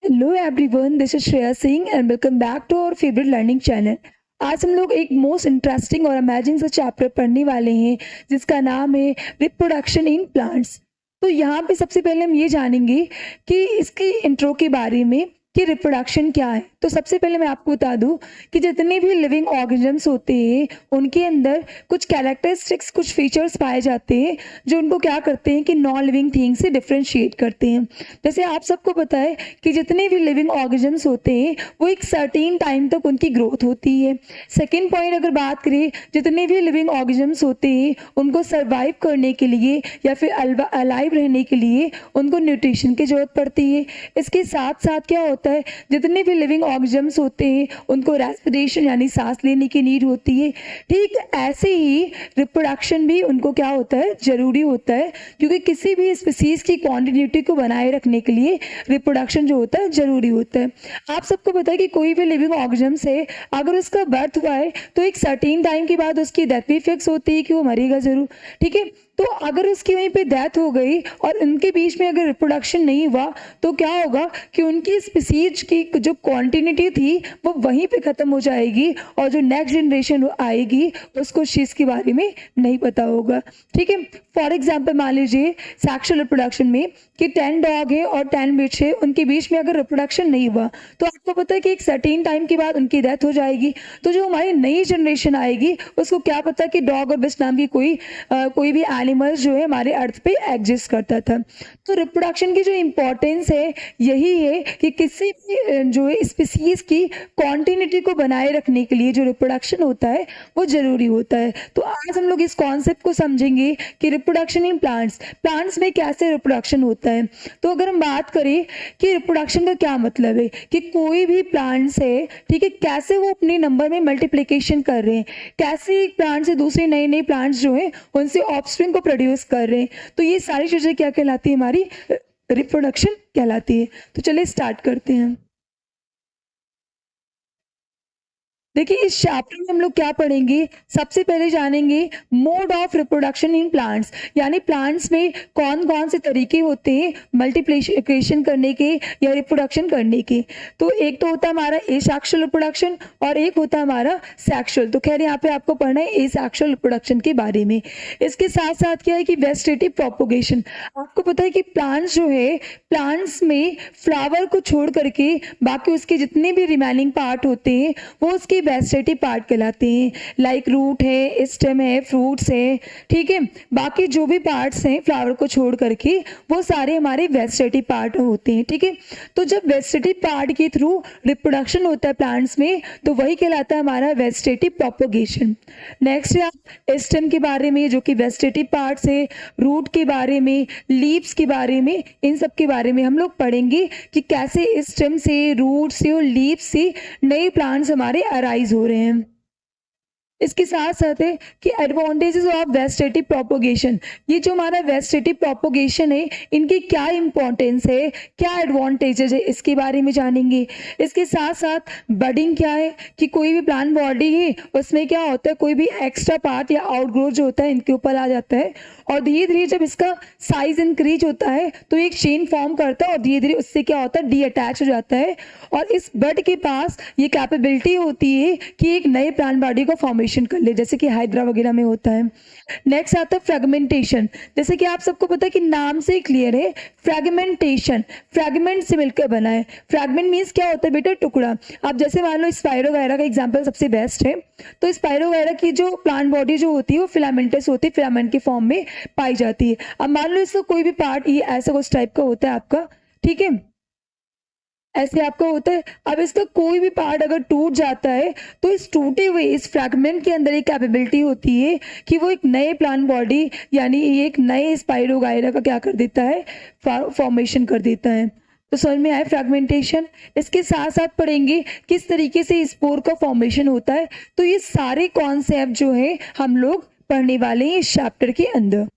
Hello everyone, this is Shreya Singh and welcome back to our favourite learning channel. आज हम लोग एक मोस्ट इंटरेस्टिंग और अमेजिंग सा चैप्टर पढ़ने वाले हैं जिसका नाम है रिप्रोडक्शन इन प्लांट्स। तो यहाँ पे सबसे पहले हम ये जानेंगे कि इसकी इंट्रो के बारे में कि रिप्रोडक्शन क्या है। तो सबसे पहले मैं आपको बता दूं कि जितने भी लिविंग ऑर्गेनिजम्स होते हैं उनके अंदर कुछ कैरेक्टरिस्टिक्स, कुछ फीचर्स पाए जाते हैं जो उनको क्या करते हैं कि नॉन लिविंग थिंग से डिफ्रेंशिएट करते हैं। जैसे आप सबको पता है कि जितने भी लिविंग ऑर्गेनिजम्स होते हैं वो एक सर्टेन टाइम तक उनकी ग्रोथ होती है। सेकेंड पॉइंट अगर बात करें, जितने भी लिविंग ऑर्गेनिजम्स होते हैं उनको सर्वाइव करने के लिए या फिर अलाइव रहने के लिए उनको न्यूट्रिशन की जरूरत पड़ती है। इसके साथ साथ क्या होता है, जितने भी लिविंग ऑर्गेनिजम्स होते हैं उनको रेस्पिरेशन यानी सांस लेने की नीड होती है। ठीक ऐसे ही रिप्रोडक्शन भी उनको क्या होता है, जरूरी होता है, क्योंकि किसी भी स्पीसीज की कॉन्टिन्यूटी को बनाए रखने के लिए रिप्रोडक्शन जो होता है जरूरी होता है। आप सबको पता है कि कोई भी लिविंग ऑर्गेनिज्म है अगर उसका बर्थ हुआ है तो एक सर्टेन टाइम के बाद उसकी डेथ भी फिक्स होती है कि वो मरेगा जरूर। ठीक है, तो अगर उसकी वहीं पे डेथ हो गई और उनके बीच में अगर रिप्रोडक्शन नहीं हुआ तो क्या होगा कि उनकी स्पीसीज की जो कॉन्टिन्यूटी थी वो वहीं पे ख़त्म हो जाएगी और जो नेक्स्ट जनरेशन आएगी उसको उस चीज़ के बारे में नहीं पता होगा। ठीक है, फॉर एग्जाम्पल मान लीजिए सेक्सुअल रिप्रोडक्शन में कि 10 डॉग है और 10 बिट्स है, उनके बीच में अगर रिप्रोडक्शन नहीं हुआ तो आपको पता है कि एक सर्टेन टाइम के बाद उनकी डेथ हो जाएगी। तो जो हमारी नई जनरेशन आएगी उसको क्या पता कि डॉग और बिट्स नाम की कोई भी एनिमल्स जो है हमारे अर्थ पे एग्जिस्ट करता था। तो रिप्रोडक्शन की जो इम्पोर्टेंस है यही है कि किसी भी जो है स्पीसीज की कॉन्टिन्यूटी को बनाए रखने के लिए जो रिप्रोडक्शन होता है वो जरूरी होता है। तो आज हम लोग इस कॉन्सेप्ट को समझेंगे कि रिप्रोडक्शन इन प्लांट्स में कैसे रिप्रोडक्शन होता है। तो अगर हम बात करें कि रिप्रोडक्शन का क्या मतलब है कि कोई भी प्लांट्स है, ठीक है, कैसे वो अपने नंबर में मल्टीप्लिकेशन कर रहे हैं, कैसे एक प्लांट से दूसरे नए नए प्लांट्स जो है उनसे ऑफस्प्रिंग को प्रोड्यूस कर रहे हैं। तो ये सारी चीजें क्या कहलाती है, हमारी रिप्रोडक्शन कहलाती है। तो चलिए स्टार्ट करते हैं। देखिए इस चैप्टर में हम लोग क्या पढ़ेंगे, सबसे पहले जानेंगे mode of reproduction in plants, यानी प्लांट्स में कौन कौन से तरीके होते हैं मल्टीप्लिकेशन करने के या रिप्रोडक्शन करने के। तो एक तो होता है हमारा एसेक्सुअल रिप्रोडक्शन और एक होता है हमारा सेक्सुअल। तो खैर यहाँ पे आपको पढ़ना है एसेक्सुअल रिप्रोडक्शन के बारे में। इसके साथ साथ क्या है कि वेजिटेटिव प्रोपोगेशन। आपको पता है कि प्लांट्स जो है, प्लांट्स में फ्लावर को छोड़ करके बाकी उसके जितने भी रिमेनिंग पार्ट होते हैं वो उसके वेजिटेटिव पार्ट कहलाते हैं। लाइक रूट है, स्टेम है, फ्रूट्स है, ठीक है, बाकी जो भी पार्ट्स हैं फ्लावर को छोड़ करके वो सारे हमारे वेजिटेटिव पार्ट होते हैं। ठीक है, तो जब वेजिटेटिव पार्ट के थ्रू रिप्रोडक्शन होता है प्लांट्स में तो वही कहलाता है हमारा वेजिटेटिव प्रोपोगेशन। नेक्स्ट है आप स्टेम के बारे में, जो कि वेजिटेटिव पार्ट्स है, रूट के बारे में, लीव्स के बारे में, इन सब के बारे में हम लोग पढ़ेंगे कि कैसे स्टेम से, रूट से और लीव्स से नए प्लांट्स हमारे अराइज हो रहे हैं। इसके साथ साथ है कि एडवांटेजेस ऑफ वेजिटेटिव प्रोपोगेशन। ये जो हमारा वेजिटेटिव प्रोपोगेशन है इनकी क्या इंपॉर्टेंस है, क्या एडवांटेजेस है, इसके बारे में जानेंगे। इसके साथ साथ बडिंग क्या है कि कोई भी प्लांट बॉडी है उसमें क्या होता है, कोई भी एक्स्ट्रा पार्ट या आउटग्रोथ जो होता है इनके ऊपर आ जाता है और धीरे धीरे जब इसका साइज इंक्रीज होता है तो एक चेन फॉर्म करता है और धीरे धीरे उससे क्या होता है, डी अटैच हो जाता है और इस बड के पास ये कैपेबिलिटी होती है कि एक नए प्लांट बॉडी को फॉर्मेशन कर ले, जैसे कि हाइड्रा वगैरह में होता है। नेक्स्ट आता है फ्रेगमेंटेशन। जैसे कि आप सबको पता है कि नाम से क्लियर है, फ्रेगमेंटेशन फ्रेगमेंट से मिलकर बना है। फ्रेगमेंट मीन्स क्या होता है बेटा, टुकड़ा। आप जैसे मान लो स्पाइरो वगैरह का एग्जाम्पल सबसे बेस्ट है। तो स्पाइरो वगैरह की जो प्लांट बॉडी जो होती है वो फिलामेंटस होती है, फिलामेंट के फॉर्म में पाई जाती है। अब मान लो इसका कोई भी पार्ट ये ऐसा कुछ टाइप का होता है आपका, ठीक है, ऐसे आपका होता है। अब इसका कोई भी पार्ट अगर टूट जाता है तो इस टूटे हुए इस फ्रैगमेंट के अंदर एक कैपेबिलिटी होती है कि वो एक नए प्लांट बॉडी यानी एक नए स्पाइरोगाइरा का क्या कर देता है, फॉर्मेशन कर देता है। तो समझ में आए फ्रैगमेंटेशन। इसके साथ साथ पढ़ेंगे किस तरीके से स्पोर का फॉर्मेशन होता है। तो ये सारे कॉन्सेप्ट जो है हम लोग पढ़ने वाले हैं इस चैप्टर के अंदर।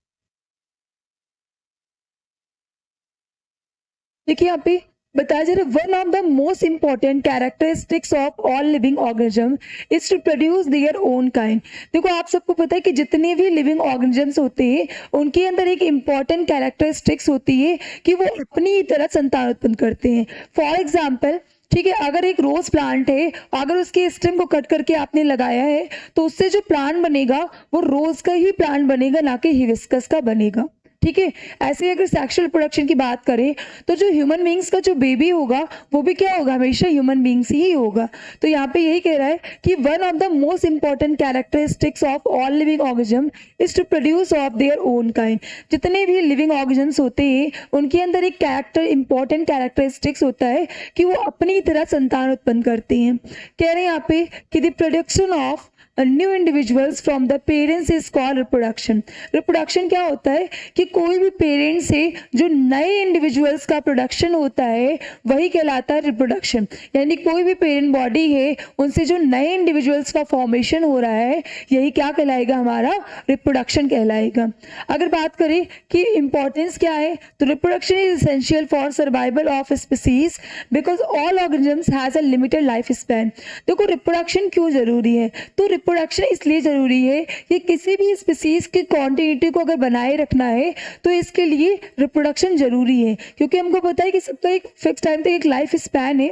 देखिए यहाँ पे बताया जा रहा है one of the most important characteristics of all living organism is to produce their own kind. देखो आप सबको पता है कि जितने भी लिविंग ऑर्गेनिजम्स होते हैं उनके अंदर एक इंपॉर्टेंट कैरेक्टरिस्टिक्स होती है कि वो अपनी ही तरह संतान उत्पन्न करते हैं। फॉर एग्जाम्पल, ठीक है, अगर एक रोज प्लांट है, अगर उसके स्टेम को कट करके आपने लगाया है तो उससे जो प्लांट बनेगा वो रोज का ही प्लांट बनेगा, ना कि हिबिस्कस का बनेगा। ठीक है, ऐसे अगर सेक्सुअल प्रोडक्शन की बात करें तो जो ह्यूमन बींग्स का जो बेबी होगा वो भी क्या होगा, हमेशा ह्यूमन बींग्स ही होगा। तो यहाँ पे यही कह रहा है कि one of the most important characteristics of all living organism is to produce of their own kind. जितने भी लिविंग ऑर्गेनिजम्स होते हैं उनके अंदर एक कैरेक्टर इंपॉर्टेंट कैरेक्टरिस्टिक्स होता है कि वो अपनी तरह संतान उत्पन्न करते हैं। कह रहे हैं यहाँ पे कि the production of new individuals from the parents is called reproduction. Reproduction क्या होता है कि कोई भी पेरेंट्स से जो नए इंडिविजुअल्स का प्रोडक्शन होता है वही कहलाता है रिप्रोडक्शन। यानी कोई भी पेरेंट बॉडी है उनसे जो नए इंडिविजुअल्स का फॉर्मेशन हो रहा है यही क्या कहलाएगा, हमारा रिप्रोडक्शन कहलाएगा। अगर बात करें कि इंपॉर्टेंस क्या है तो reproduction is essential for survival of species because all organisms has a limited life span. देखो रिप्रोडक्शन क्यों जरूरी है, तो रिप्रोडक्शन इसलिए जरूरी है कि किसी भी स्पीसीज की कॉन्टिन्यूटी को अगर बनाए रखना है तो इसके लिए रिप्रोडक्शन जरूरी है, क्योंकि हमको पता है कि सबका एक फिक्स टाइम तक एक लाइफ स्पैन है।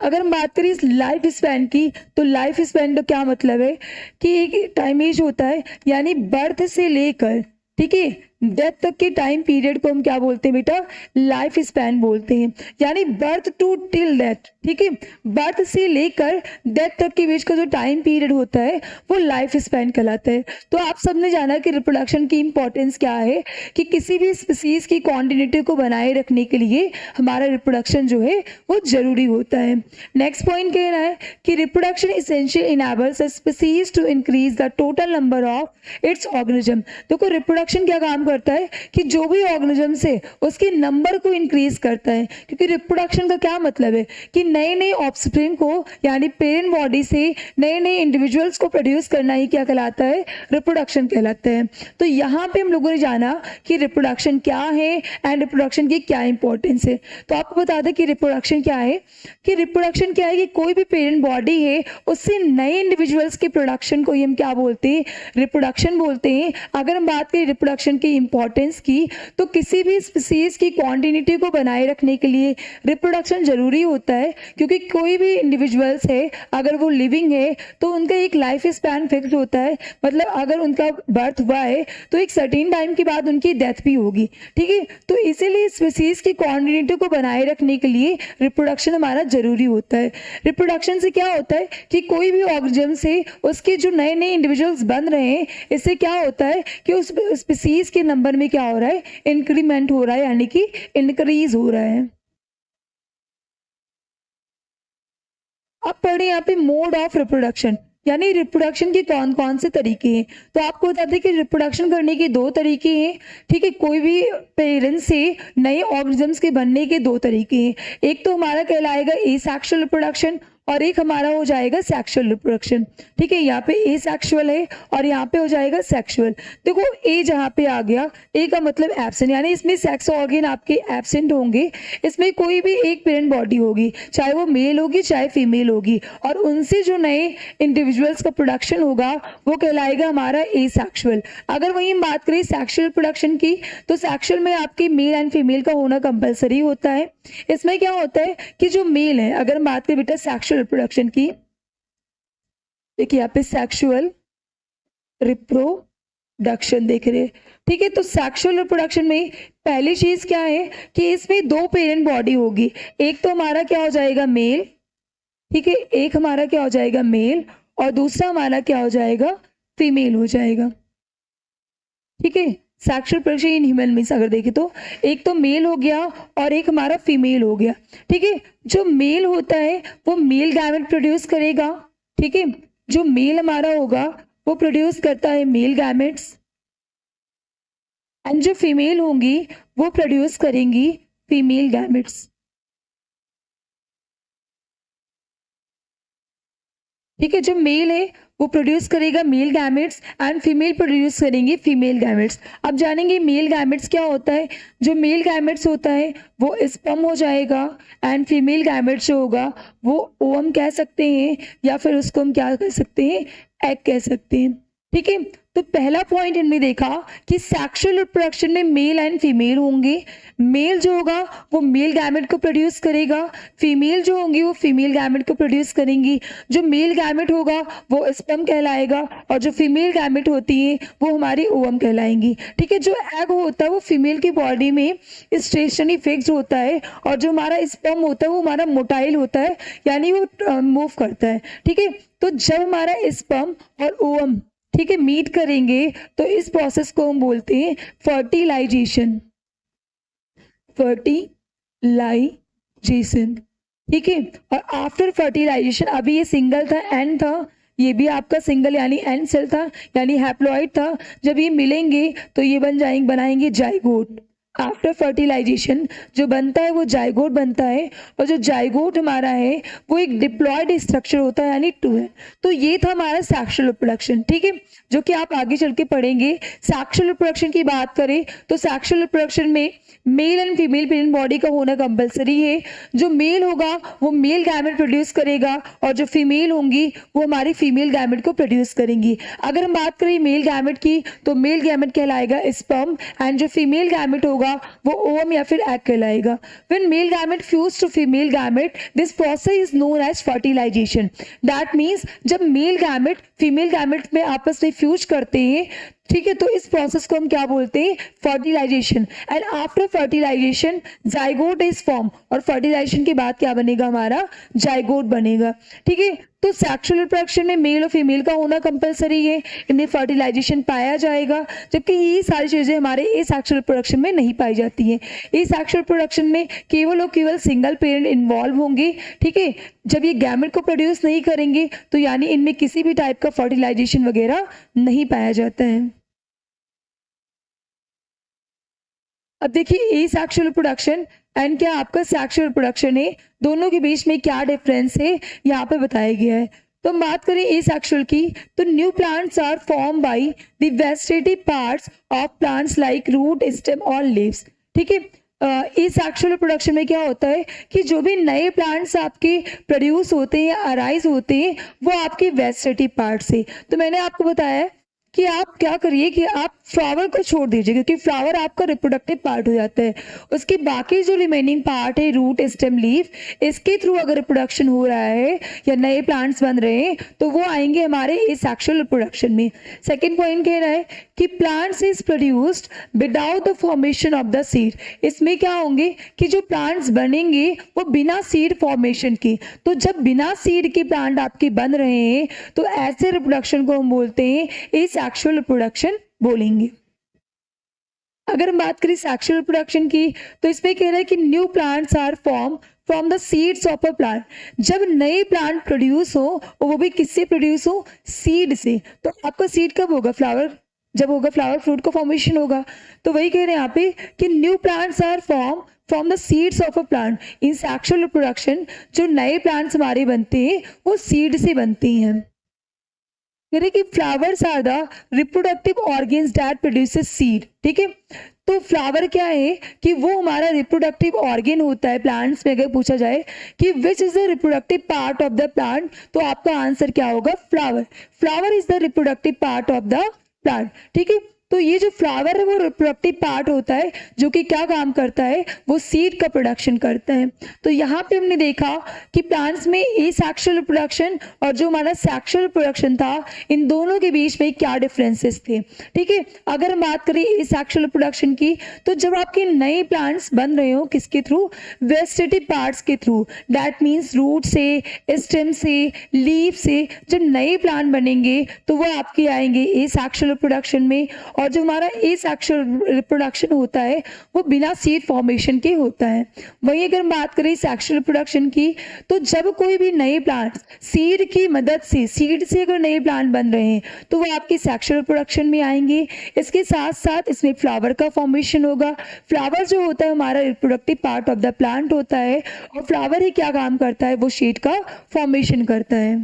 अगर हम बात करें इस लाइफ स्पैन की तो लाइफ स्पैन का क्या मतलब है कि एक टाइम एज होता है, यानी बर्थ से लेकर, ठीक है, डेथ तक के टाइम पीरियड को हम क्या बोलते हैं बेटा, लाइफ स्पैन बोलते हैं। यानी बर्थ टू टिल डेथ, ठीक है, बर्थ से लेकर डेथ तक के बीच का जो टाइम पीरियड होता है वो लाइफ स्पैन कहलाता है। तो आप सबने जाना कि रिप्रोडक्शन की इंपॉर्टेंस क्या है कि किसी भी स्पीसीज की कॉन्टिन्यूटी को बनाए रखने के लिए हमारा रिप्रोडक्शन जो है वो जरूरी होता है। नेक्स्ट पॉइंट कह रहा है कि reproduction essential enables a species to increase the total number of its organism. देखो रिप्रोडक्शन क्या काम करता है कि जो भी ऑर्गेनिज्म है उसके नंबर को इंक्रीज करता है, क्योंकि रिप्रोडक्शन का क्या मतलब है कि नए नए ऑफस्प्रिंग को यानी पेरेंट बॉडी से नए नए इंडिविजुअल्स को प्रोड्यूस करना ही क्या कहलाता है, रिप्रोडक्शन कहलाता है। तो यहाँ पे हम लोगों ने जाना कि रिप्रोडक्शन क्या है एंड रिप्रोडक्शन की क्या इंपॉर्टेंस है। तो आपको बता दें कि रिप्रोडक्शन क्या है, कि रिप्रोडक्शन क्या है कि कोई भी पेरेंट बॉडी है उससे नए इंडिविजुअल्स के प्रोडक्शन को ही हम क्या बोलते हैं, रिप्रोडक्शन बोलते हैं। अगर हम बात करें रिप्रोडक्शन की इंपॉर्टेंस की तो किसी भी स्पीसीज की कॉन्टिन्यूटी को बनाए रखने के लिए रिप्रोडक्शन जरूरी होता है, क्योंकि कोई भी इंडिविजुअल्स है अगर वो लिविंग है तो उनका एक लाइफ स्पैन फिक्स होता है। मतलब अगर उनका बर्थ हुआ है तो एक सर्टेन टाइम के बाद उनकी डेथ भी होगी, ठीक है। तो इसीलिए स्पीसीज की कॉन्टिन्यूटी को बनाए रखने के लिए रिप्रोडक्शन हमारा जरूरी होता है। रिप्रोडक्शन से क्या होता है कि कोई भी ऑर्गेनिज्म से उसके जो नए नए इंडिविजुअल्स बन रहे हैं इससे क्या होता है कि उस स्पीसीज के नंबर में क्या हो रहा है, इंक्रीमेंट हो रहा है, यानी कि इंक्रीज हो रहा है। अब पढ़े यहाँ पे मोड ऑफ रिप्रोडक्शन, यानी रिप्रोडक्शन के कौन कौन से तरीके हैं। तो आपको बता दें कि रिप्रोडक्शन करने के दो तरीके हैं, ठीक है। कोई भी पेरेंट्स से नए ऑर्गेनिजम्स के बनने के दो तरीके हैं। एक तो हमारा कहलाएगा एसेक्सुअल रिप्रोडक्शन और एक हमारा हो जाएगा सेक्सुअल रिप्रोडक्शन, ठीक है। यहाँ पे एसेक्सुअल है और यहाँ पे हो जाएगा सेक्सुअल। देखो ए जहाँ पे आ गया, ए का मतलब एब्सेंट, यानी इसमें सेक्स ऑर्गन आपके एब्सेंट होंगे। इसमें कोई भी एक पेरेंट बॉडी होगी, चाहे वो मेल होगी चाहे फीमेल होगी, और उनसे जो नए इंडिविजुअल्स का प्रोडक्शन होगा वो कहलाएगा हमारा एसेक्सुअल। अगर वही हम बात करें सेक्सुअल प्रोडक्शन की तो सेक्सुअल में आपके मेल एंड फीमेल का होना कंपलसरी होता है। इसमें क्या होता है कि जो मेल है, अगर हम बात करें बेटा सेक्सुअल रिप्रोडक्शन की, देखिए यहाँ पे सेक्सुअल रिप्रोडक्शन देख रहे हैं, ठीक है। तो सेक्सुअल रिप्रोडक्शन में पहली चीज क्या है कि इसमें दो पेरेंट बॉडी होगी। एक तो हमारा क्या हो जाएगा मेल, ठीक है, एक हमारा क्या हो जाएगा मेल और दूसरा हमारा क्या हो जाएगा, फीमेल हो जाएगा, ठीक है। Sexual reproduction in human means अगर देखें तो एक तो मेल हो गया और एक हमारा फीमेल हो गया, ठीक है। जो मेल होता है वो मेल गैमेट प्रोड्यूस करेगा, ठीक है। जो मेल हमारा होगा वो प्रोड्यूस करता है मेल गैमेट्स, एंड जो फीमेल होंगी वो प्रोड्यूस करेंगी फीमेल गैमेट्स। ठीक है, जो मेल है वो प्रोड्यूस करेगा male gametes and female produce करेंगी फीमेल गैमेट्स। अब जानेंगे मेल गैमेट्स क्या होता है। जो मेल गैमेट्स होता है वो स्पर्म हो जाएगा एंड फीमेल गैमेट्स जो होगा वो ओवम कह सकते हैं या फिर उसको हम क्या कह सकते हैं, एग कह सकते हैं। ठीक है, तो पहला पॉइंट हमने देखा कि सेक्सुअल रिप्रोडक्शन में मेल एंड फीमेल होंगे। मेल जो होगा वो मेल गैमेट को प्रोड्यूस करेगा, फीमेल जो होंगी वो फीमेल गैमेट को प्रोड्यूस करेंगी। जो मेल गैमेट होगा वो स्पर्म कहलाएगा और जो फीमेल गैमेट होती है वो हमारी ओवम कहलाएंगी। ठीक है, जो एग होता है वो फीमेल की बॉडी में स्टेशनरी फिक्स होता है और जो हमारा स्पर्म होता है वो हमारा मोटाइल होता है, यानी वो मूव करता है। ठीक है, तो जब हमारा स्पर्म और ओवम ठीक है मीट करेंगे तो इस प्रोसेस को हम बोलते हैं फर्टिलाइजेशन। फर्टिलाइजेशन, ठीक है। और आफ्टर फर्टिलाइजेशन, अभी ये सिंगल था, एन था, ये भी आपका सिंगल यानी एन सेल था यानी हैप्लॉइड था। जब ये मिलेंगे तो ये बनाएंगे जाइगोट। आफ्टर फर्टिलाइजेशन जो बनता है वो जाइगोट बनता है और जो जाइगोट हमारा है वो एक डिप्लॉयड स्ट्रक्चर होता है यानी टू है। तो ये था हमारा सेक्सुअल रिप्रोडक्शन। ठीक है, जो कि आप आगे चल के पढ़ेंगे। सेक्सुअल रिप्रोडक्शन की बात करें तो सेक्सुअल रिप्रोडक्शन में male and female parent body का होना कंपलसरी है। जो मेल होगा वो मेल गैमेट प्रोड्यूस करेगा और जो फीमेल होंगी वो हमारी फीमेल गैमेट को प्रोड्यूस करेंगी। अगर हम बात करें मेल गैमेट की तो मेल गैमेट कहलाएगा स्पर्म एंड जो फीमेल गैमेट होगा वो ओवम या फिर एग कहलाएगा। When male gamete fuse to female gamete, this process is known as fertilisation. That means जब मेल गैमेट फीमेल गैमेट में आपस में फ्यूज करते हैं, ठीक है, तो इस प्रोसेस को हम क्या बोलते हैं, fertilisation. And after fertilisation zygote is form, और फर्टिलाइजेशन के बाद क्या बनेगा, हमारा जाइगोट बनेगा। ठीक है, तो सेक्सुअल रिप्रोडक्शन में मेल और फीमेल का होना कंपलसरी है, इनमें फर्टिलाइजेशन पाया जाएगा, जबकि ये सारी चीजें हमारे ए सेक्सुअल रिप्रोडक्शन में नहीं पाई जाती हैं। ए सेक्सुअल रिप्रोडक्शन में केवल और केवल सिंगल पेरेंट इन्वॉल्व होंगे। ठीक है, जब ये गैमेट को प्रोड्यूस नहीं करेंगे तो यानी इनमें किसी भी टाइप का फर्टिलाइजेशन वगैरह नहीं पाया जाता है। अब देखिए ए सेक्सुअल रिप्रोडक्शन एंड क्या आपका सेक्सुअल रिप्रोडक्शन है, दोनों के बीच में क्या डिफरेंस है यहाँ पे बताया गया है। तो हम बात करें ए सेक्सुअल की तो new plants are form by the vegetative parts of plants like root, stem और लीव्स। ठीक है, ए सेक्सुअल रिप्रोडक्शन में क्या होता है कि जो भी नए प्लांट्स आपके प्रोड्यूस होते हैं या अराइज होते हैं वो आपके वेजिटेटिव पार्ट से। तो मैंने आपको बताया कि आप क्या करिए कि आप फ्लावर को छोड़ दीजिए, क्योंकि फ्लावर आपका रिप्रोडक्टिव पार्ट हो जाता है। उसके बाकी जो रिमेनिंग पार्ट है रूट, स्टेम, लीफ, इसके थ्रू अगर रिप्रोडक्शन हो रहा है या नए प्लांट्स बन रहे हैं तो वो आएंगे हमारे इस सेक्सुअल रिप्रोडक्शन में। सेकेंड पॉइंट कह रहा है कि plants is produced without the formation of the seed. इसमें क्या होंगे कि जो प्लांट्स बनेंगे वो बिना सीड फॉर्मेशन के। तो जब बिना सीड के प्लांट आपके बन रहे हैं तो ऐसे रिप्रोडक्शन को हम बोलते हैं इस सेक्सुअल रिप्रोडक्शन बोलेंगे। अगर हम बात करें सेक्सुअल रिप्रोडक्शन की तो इसमें कह रहा है कि new plants are form from the seeds of a plant. जब नए प्लांट प्रोड्यूस हो और वो भी किससे प्रोड्यूस हो, सीड से। तो आपका सीड कब होगा, फ्लावर जब होगा, फ्लावर फ्रूट का फॉर्मेशन होगा। तो वही कह रहे हैं यहाँ पे कि new plants are form from the seeds of a plant. In sexual reproduction जो नए प्लांट्स हमारे बनते हैं वो सीड से बनते हैं। यानी कि flowers are the reproductive organs that produces seed. ठीक है, तो फ्लावर क्या है कि वो हमारा रिप्रोडक्टिव ऑर्गेन होता है। प्लांट्स में अगर पूछा जाए कि which is the reproductive part of the plant तो आपका आंसर क्या होगा, flower. Flower is the reproductive part of the plant. ठीक है, तो ये जो फ्लावर है वो रिप्रोडक्टिव पार्ट होता है जो कि क्या काम करता है, वो सीड का प्रोडक्शन करता है। तो यहाँ पे हमने देखा कि प्लांट्स में ए सेक्सुअल रिप्रोडक्शन और जो हमारा सेक्सुअल रिप्रोडक्शन था इन दोनों के बीच में क्या डिफरेंसेस थे। ठीक है, अगर हम बात करें ए सेक्सुअल रिप्रोडक्शन की तो जब आपके नए प्लांट्स बन रहे हो किसके थ्रू, वेजिटेटिव पार्ट्स के थ्रू। दैट मीन्स रूट से, स्टेम से, लीफ से जब नए प्लांट बनेंगे तो वो आपके आएंगे ए सेक्सुअल रिप्रोडक्शन में। और जो हमारा ए सेक्सुअल रिप्रोडक्शन होता है वो बिना सीड फॉर्मेशन के होता है। वहीं अगर हम बात करें सेक्सुअल रिप्रोडक्शन की तो जब कोई भी नए प्लांट सीड की मदद से, सीड से अगर नए प्लांट बन रहे हैं तो वो आपके सेक्सुअल रिप्रोडक्शन में आएंगे। इसके साथ साथ इसमें फ्लावर का फॉर्मेशन होगा। फ्लावर जो होता है हमारा reproductive part of the plant होता है और फ्लावर ही क्या काम करता है, वो सीड का फॉर्मेशन करता है।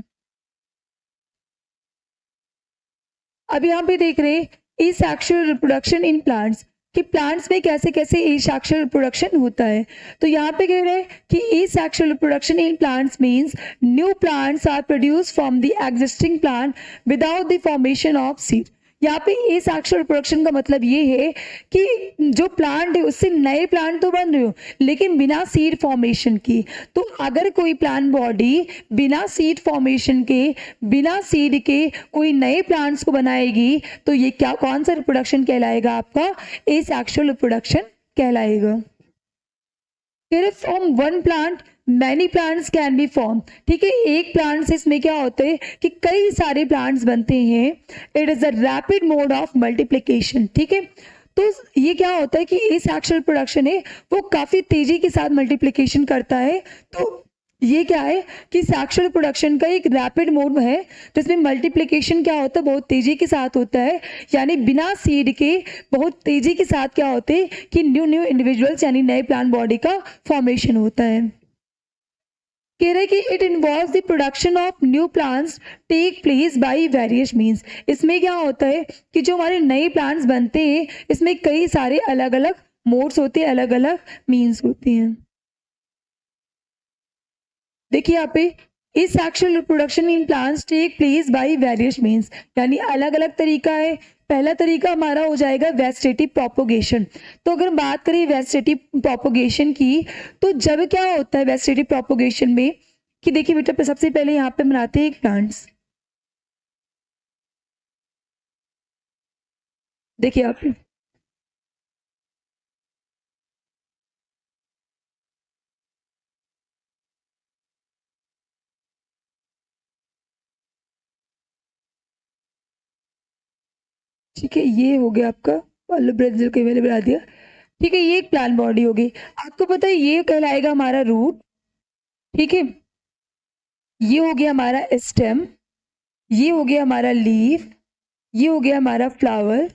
अब यहाँ पे देख रहे हैं एसेक्सुअल रिप्रोडक्शन इन प्लांट्स कि प्लांट्स में कैसे कैसे एसेक्सुअल रिप्रोडक्शन होता है। तो यहाँ पे कह रहे हैं कि asexual reproduction in plants means new plants are produce from the existing plant without the formation of seed. यहाँ पे एसेक्सुअल रिप्रोडक्शन का मतलब ये है कि जो प्लांट है उससे नए प्लांट तो बन रहे हो लेकिन बिना सीड फॉर्मेशन की। तो अगर कोई प्लांट बॉडी बिना सीड फॉर्मेशन के, बिना सीड के कोई नए प्लांट्स को बनाएगी तो ये क्या, कौन सा रिप्रोडक्शन कहलाएगा? आपका एसेक्सुअल रिप्रोडक्शन कहलाएगा। From one plant many plants can B form. ठीक है, एक प्लांट से इसमें क्या होता है कि कई सारे प्लांट्स बनते हैं। It is a rapid mode of multiplication. ठीक है, तो ये क्या होता है कि एसेक्सुअल प्रोडक्शन है वो काफी तेजी के साथ मल्टीप्लिकेशन करता है। तो ये क्या है कि सेक्सुअल प्रोडक्शन का एक रैपिड मोड है जिसमें मल्टीप्लिकेशन क्या होता है, बहुत तेजी के साथ होता है, यानी बिना सीड के बहुत तेजी के साथ क्या होते हैं कि न्यू न्यू इंडिविजुअल्स यानी नए प्लांट बॉडी का फॉर्मेशन होता है। कह रहे कि it involves the production of new plants take place by various means. इसमें क्या होता है कि जो हमारे नए प्लांट्स बनते हैं इसमें कई सारे अलग अलग मोड्स होते हैं, अलग अलग मीन्स होते हैं। देखिए यहाँ पे asexual reproduction in plants take place by various means, यानी अलग अलग तरीका है। पहला तरीका हमारा हो जाएगा वेजिटेटिव प्रोपोगेशन। तो अगर हम बात करें वेजिटेटिव प्रोपोगेशन की तो जब क्या होता है वेजिटेटिव प्रोपोगेशन में कि देखिए बेटा सबसे पहले यहाँ पे बनाते हैं एक प्लांट्स। देखिए आप ठीक है, ये हो गया आपका ब्राजील के मैंने बना दिया। ठीक है, ये एक प्लांट बॉडी होगी। आपको पता है ये कहलाएगा हमारा रूट। ठीक है, ये हो गया हमारा स्टेम, ये हो गया हमारा लीफ, ये हो गया हमारा फ्लावर।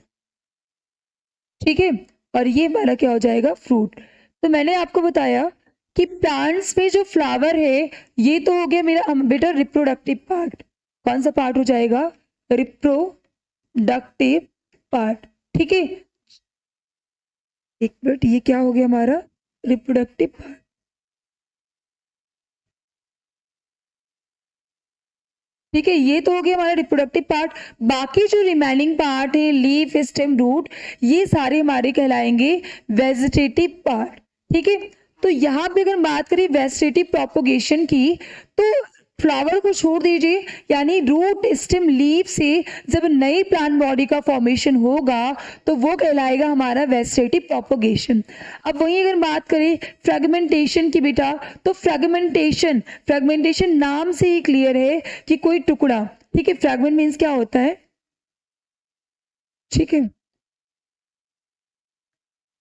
ठीक है, और ये हमारा क्या हो जाएगा फ्रूट। तो मैंने आपको बताया कि प्लांट्स में जो फ्लावर है ये तो हो गया मेरा बेटा रिप्रोडक्टिव पार्ट। कौन सा पार्ट हो जाएगा? Reproductive part. ठीक है, एक मिनट, ये क्या हो गया हमारा रिप्रोडक्टिव पार्ट। ठीक है, ये तो हो गया हमारा रिप्रोडक्टिव पार्ट। बाकी जो रिमेनिंग पार्ट है लीफ, स्टेम, रूट, ये सारे हमारे कहलाएंगे वेजिटेटिव पार्ट। ठीक है, तो यहाँ पे अगर बात करें वेजिटेटिव प्रोपोगेशन की तो फ्लावर को छोड़ दीजिए, यानी रूट, स्टेम, लीफ से जब नई प्लांट बॉडी का फॉर्मेशन होगा तो वो कहलाएगा हमारा वेजिटेटिव प्रोपोगेशन। अब वहीं अगर बात करें फ्रेगमेंटेशन की बेटा तो फ्रेगमेंटेशन नाम से ही क्लियर है कि कोई टुकड़ा। ठीक है, फ्रेगमेंट मीन्स क्या होता है? ठीक है,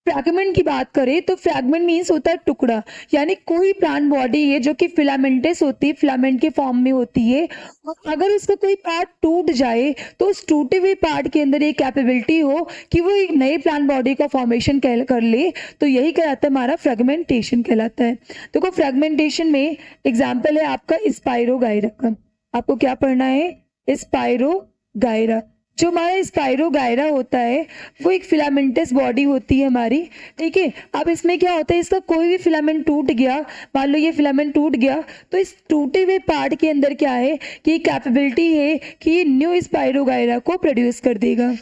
फ्रैगमेंट की बात करें तो फ्रैगमेंट मीन्स होता है टुकड़ा, यानी कोई प्लांट बॉडी है जो कि फिलामेंटस होती है, फिलामेंट के फॉर्म में होती है, और अगर उसका कोई पार्ट टूट जाए तो उस टूटे हुए पार्ट के अंदर एक कैपेबिलिटी हो कि वो एक नई प्लांट बॉडी का फॉर्मेशन कर ले, तो यही कहलाता है हमारा फ्रेगमेंटेशन कहलाता है। देखो फ्रेगमेंटेशन में एग्जाम्पल है आपका स्पाइरोगाइरा का। आपको क्या पढ़ना है? स्पाइरोगाइरा। जो हमारा स्पाइरोगाइरा होता है वो एक फिलामेंटस बॉडी होती है हमारी। ठीक है, अब इसमें क्या होता है, इसका कोई भी फिलामेंट टूट गया, मान लो ये फिलामेंट टूट गया, तो इस टूटे हुए पार्ट के अंदर क्या है कि कैपेबिलिटी है कि न्यू स्पाइरोगाइरा को प्रोड्यूस कर देगा।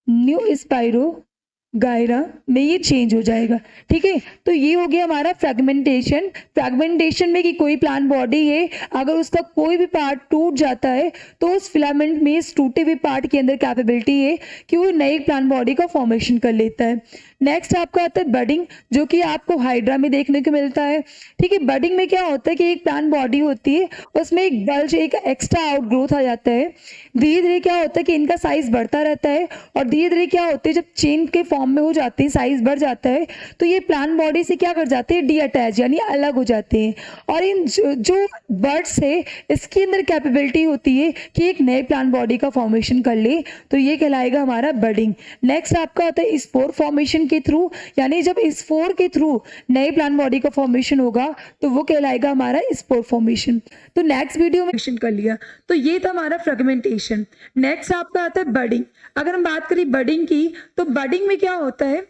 न्यू स्पाइरोगाइरा में ये चेंज हो जाएगा। ठीक है, तो ये हो गया हमारा फ्रेगमेंटेशन। फ्रेगमेंटेशन में कि कोई प्लांट बॉडी है, अगर उसका कोई भी पार्ट टूट जाता है तो उस फिलामेंट में इस टूटे हुए पार्ट के अंदर कैपेबिलिटी है कि वो नई प्लांट बॉडी का फॉर्मेशन कर लेता है। नेक्स्ट आपका आता है बडिंग, जो कि आपको हाइड्रा में देखने को मिलता है। ठीक है, बडिंग में क्या होता है कि एक प्लांट बॉडी होती है, उसमें एक बल्ज, एक एक्स्ट्रा आउटग्रोथ आ जाता है। धीरे धीरे क्या होता है कि इनका साइज बढ़ता रहता है और धीरे धीरे क्या होता है जब चेन के फॉर्म फॉर्म में हो जाते हैं, साइज बढ़ जाता है, तो ये प्लांट बॉडी से क्या कर जाते हैं, डीअटैच यानी अलग हो जाते हैं। और इन जो बर्ड्स है इसके अंदर कैपेबिलिटी होती है कि एक नए प्लांट बॉडी का फॉर्मेशन कर ले, तो ये कहलाएगा हमारा बडिंग। नेक्स्ट आपका आता है स्पोर फॉर्मेशन के थ्रू, यानी जब स्पोर के थ्रू नए प्लांट बॉडी का फॉर्मेशन होगा तो वो कहलाएगा हमारा स्पोर फॉर्मेशन। तो नेक्स्ट वीडियो में कर लिया, तो ये था हमारा फ्रेगमेंटेशन। नेक्स्ट आपका आता है बडिंग। अगर हम बात करें बडिंग की, तो बडिंग में क्या होता है,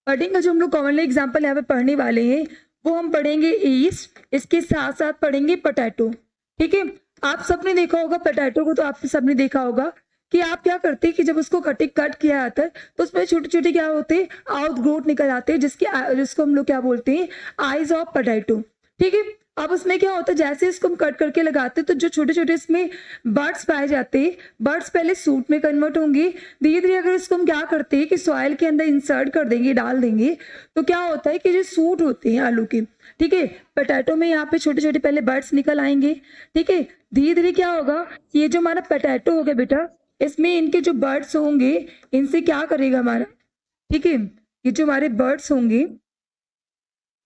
बडिंग का जो हम लोग कॉमनली एग्जांपल यहाँ पे पढ़ने वाले हैं वो हम पढ़ेंगे ईस्ट, इसके साथ साथ पढ़ेंगे पोटैटो। ठीक है, आप सबने देखा होगा पोटैटो को, तो आप सबने देखा होगा कि आप क्या करते हैं कि जब उसको कट किया जाता है तो उसमें छोटे छोटे क्या होते हैं, आउट ग्रोथ निकल आते हैं, जिसको हम लोग क्या बोलते हैं, आईज ऑफ पोटैटो। ठीक है, अब उसमें क्या होता है, जैसे इसको हम कट करके लगाते हैं तो जो छोटे छोटे इसमें बर्ड्स पाए जाते हैं, बर्ड्स पहले सूट में कन्वर्ट होंगे, धीरे धीरे अगर इसको हम क्या करते हैं कि सॉइल के अंदर इंसर्ट कर देंगे, डाल देंगे, तो क्या होता है कि जो सूट होते हैं आलू के, ठीक है, पोटैटो में यहाँ पे छोटे छोटे पहले बर्ड्स निकल आएंगे। ठीक है, धीरे धीरे क्या होगा, ये जो हमारा पोटैटो हो गया बेटा, इसमें इनके जो बर्ड्स होंगे इनसे क्या करेगा हमारा, ठीक है, ये जो हमारे बर्ड्स होंगे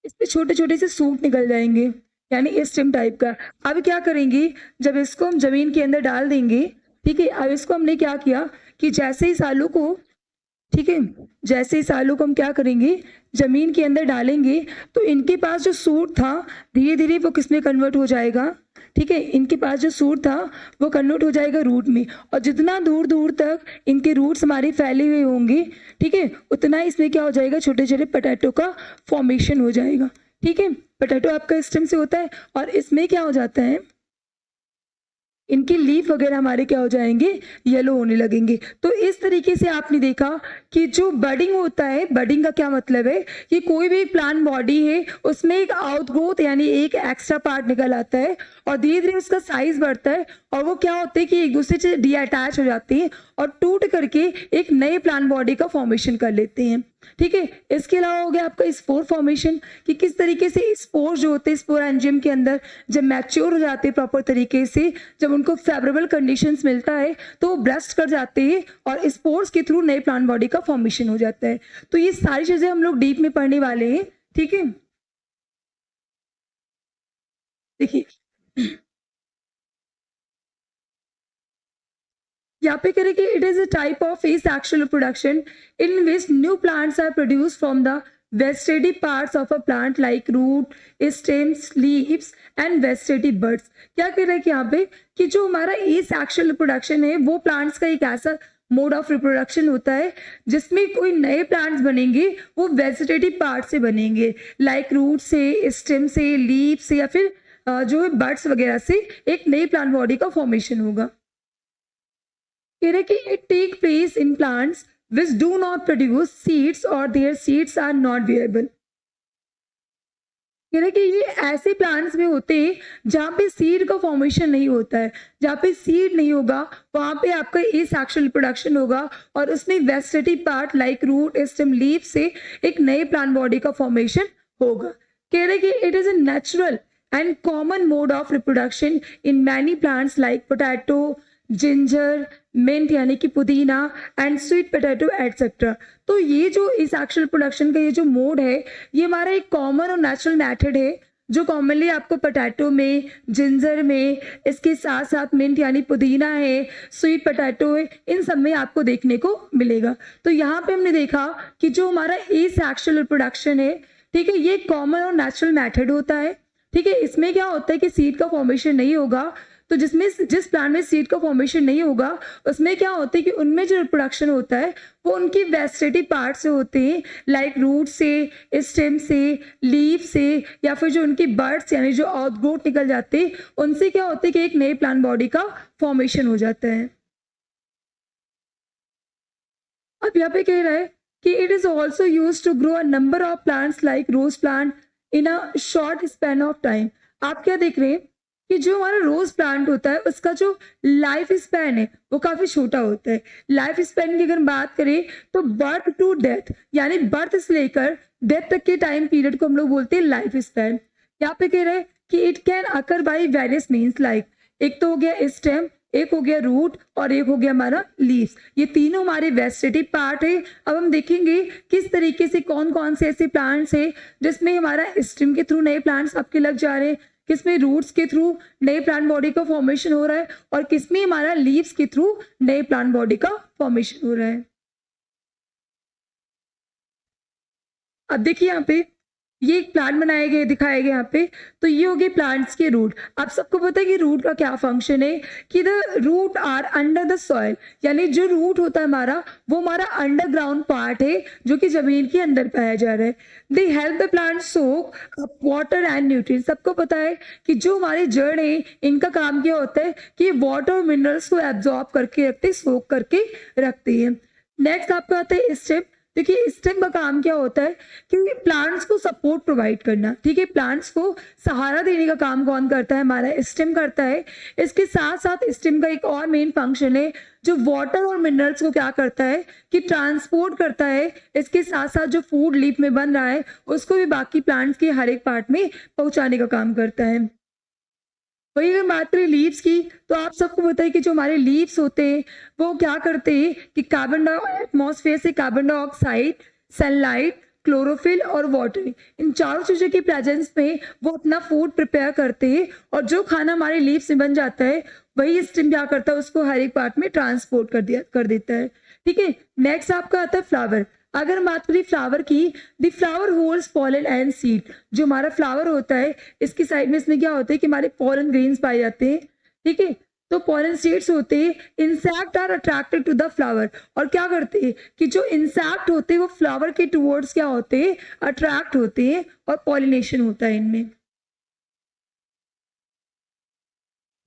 इसमें छोटे छोटे से सूट निकल जाएंगे, यानी स्टेम टाइप का। अब क्या करेंगे, जब इसको हम जमीन के अंदर डाल देंगे, ठीक है, अब इसको हमने क्या किया कि जैसे इस आलू को, ठीक है, जैसे इस आलू को हम क्या करेंगे, जमीन के अंदर डालेंगे, तो इनके पास जो सूट था धीरे धीरे वो किस में कन्वर्ट हो जाएगा, ठीक है, इनके पास जो सूट था वो कन्वर्ट हो जाएगा रूट में, और जितना दूर दूर तक इनके रूट्स हमारे फैले हुए होंगे, ठीक है, उतना इसमें क्या हो जाएगा, छोटे छोटे पोटैटो का फॉर्मेशन हो जाएगा। ठीक है, पोटैटो आपका स्टेम से होता है, और इसमें क्या हो जाता है, इनके लीफ वगैरह हमारे क्या हो जाएंगे, येलो होने लगेंगे। तो इस तरीके से आपने देखा कि जो बडिंग होता है, बडिंग का क्या मतलब है कि कोई भी प्लांट बॉडी है उसमें एक आउटग्रोथ यानी एक एक्स्ट्रा पार्ट निकल आता है, और धीरे धीरे उसका साइज बढ़ता है, और वो क्या होते हैं कि एक दूसरे से डीअटैच हो जाते हैं और टूट करके एक नए प्लांट बॉडी का फॉर्मेशन कर लेते हैं। ठीक है, इसके अलावा हो गया आपका स्पोर फॉर्मेशन, कि किस तरीके से स्पोर जो होते हैं स्पोरेंजियम के अंदर जब मैच्योर हो जाते हैं प्रॉपर तरीके से, जब उनको फेवरेबल कंडीशंस मिलता है तो वो ब्रस्ट कर जाते हैं और स्पोर्स के थ्रू नए प्लांट बॉडी का फॉर्मेशन हो जाता है। तो ये सारी चीजें हम लोग डीप में पढ़ने वाले हैं। ठीक है, देखिए यहाँ पे करें कि it is a type of asexual reproduction in which new plants are produced from the vegetative parts of a plant like root, stems, leaves and vegetative buds। क्या कह रहे हैं कि यहाँ पे कि जो हमारा asexual reproduction है वो प्लांट्स का एक ऐसा मोड ऑफ रिप्रोडक्शन होता है जिसमें कोई नए प्लांट्स बनेंगे वो वेजिटेटिव पार्ट से बनेंगे, लाइक रूट से, स्टेम से, लीफ से, या फिर जो है बर्ड्स वगैरह से एक नई प्लांट बॉडी का फॉर्मेशन होगा। कह रहे कि it take place in plants which do not produce seeds और their seeds are not viable. कह रहे कि ये ऐसे प्लांट्स में होते हैं जहाँ पे सीड का फॉर्मेशन नहीं होता है, जहाँ पे सीड नहीं होगा वहाँ पे आपका एसेक्सुअल रिप्रोडक्शन होगा और उसमें vegetative part like root, stem, leaf से एक नए प्लांट बॉडी का फॉर्मेशन होगा। कह रहे कि it is a natural and common mode of reproduction in many plants like potato, ginger, mint यानी कि पुदीना एंड स्वीट पोटैटो एटसेट्रा। तो ये जो इस एक्चुअल प्रोडक्शन का ये जो मोड है ये हमारा एक कॉमन और नेचुरल मेथड है जो कॉमनली आपको पोटैटो में, जिंजर में, इसके साथ साथ मिंट यानी पुदीना है, स्वीट पोटैटो है, इन सब में आपको देखने को मिलेगा। तो यहाँ पे हमने देखा कि जो हमारा इस एक्चुअल रिप्रोडक्शन है, ठीक है, ये कॉमन और नेचुरल मेथड होता है। ठीक है, इसमें क्या होता है कि सीड का फॉर्मेशन नहीं होगा, तो जिस प्लांट में सीड का फॉर्मेशन नहीं होगा उसमें क्या होता है कि उनमें जो रिप्रोडक्शन होता है वो उनकी वेजिटेटिव पार्ट से होते हैं, लाइक रूट से, स्टेम से, लीफ से, या फिर जो उनकी बर्ड्स यानी जो आउटग्रोथ निकल जाते हैं उनसे क्या होता है कि एक नए प्लांट बॉडी का फॉर्मेशन हो जाता है। अब यहाँ पे कह रहा है कि it is also use to grow a number of plants like rose plant in a short span of time. आप क्या देख रहे हैं कि जो हमारा रोज प्लांट होता है उसका जो लाइफ स्पैन है वो काफी छोटा होता है। लाइफ स्पैन की अगर बात करें तो बर्थ टू डेथ यानी बर्थ से लेकर डेथ तक के टाइम पीरियड को हम लोग बोलते हैं लाइफ स्पैन। यहाँ पे कह रहे हैं कि it can occur by various means, like एक तो हो गया स्टेम, एक हो गया रूट और एक हो गया हमारा लीव्स। ये तीनों हमारे वेजिटेटिव पार्ट है। अब हम देखेंगे किस तरीके से कौन कौन से ऐसे प्लांट्स है जिसमें हमारा स्टेम के थ्रू नए प्लांट्स आपके लग जा रहे हैं, किसमें रूट्स के थ्रू नए प्लांट बॉडी का फॉर्मेशन हो रहा है और किसमें हमारा लीव्स के थ्रू नए प्लांट बॉडी का फॉर्मेशन हो रहा है। अब देखिए यहाँ पे ये एक प्लांट बनाए गए दिखाए गए यहाँ पे, तो ये हो गए प्लांट्स के रूट। आप सबको पता है कि रूट का क्या फंक्शन है, कि the root are under the soil, यानी जो रूट होता है हमारा वो हमारा अंडरग्राउंड पार्ट है जो कि जमीन के अंदर पाया जा रहा है। They help the plant soak water and nutrients. सबको पता है कि जो हमारे जड़ है इनका काम क्या होता है कि वाटर और मिनरल्स को एब्जॉर्ब करके रखते, सोक करके रखते हैं। नेक्स्ट आपका आता है स्टेम। देखिए स्टेम का काम क्या होता है कि प्लांट्स को सपोर्ट प्रोवाइड करना, ठीक है, प्लांट्स को सहारा देने का काम कौन करता है, हमारा स्टेम करता है। इसके साथ साथ स्टेम का एक और मेन फंक्शन है जो वाटर और मिनरल्स को क्या करता है कि ट्रांसपोर्ट करता है। इसके साथ साथ जो फूड लीफ में बन रहा है उसको भी बाकी प्लांट्स के हर एक पार्ट में पहुंचाने का काम करता है। वही अगर बात करें लीव्स की, तो आप सबको पता है कि जो हमारे लीव्स होते हैं वो क्या करते हैं कि एटमॉस्फेयर से कार्बन डाइऑक्साइड, सनलाइट, क्लोरोफिल और वाटर, इन चारों चीजों की प्रेजेंस में वो अपना फूड प्रिपेयर करते हैं और जो खाना हमारे लीव्स में बन जाता है वही स्टेम क्या करता है उसको हर एक पार्ट में ट्रांसपोर्ट कर देता है। ठीक है, नेक्स्ट आपका आता है फ्लावर। अगर हम बात करें फ्लावर की, the flower holds pollen and seed. जो हमारा फ्लावर होता है इसकी साइड में इसमें क्या होता है कि हमारे पॉलन ग्रेन्स पाए जाते हैं, ठीक है, तो पॉलन सीड्स होते हैं। Insect are attracted to the flower, और क्या करते हैं कि जो इंसेक्ट होते हैं वो फ्लावर के टुवर्ड्स क्या होते हैं, अट्रैक्ट होते हैं और पॉलिनेशन होता है इनमें।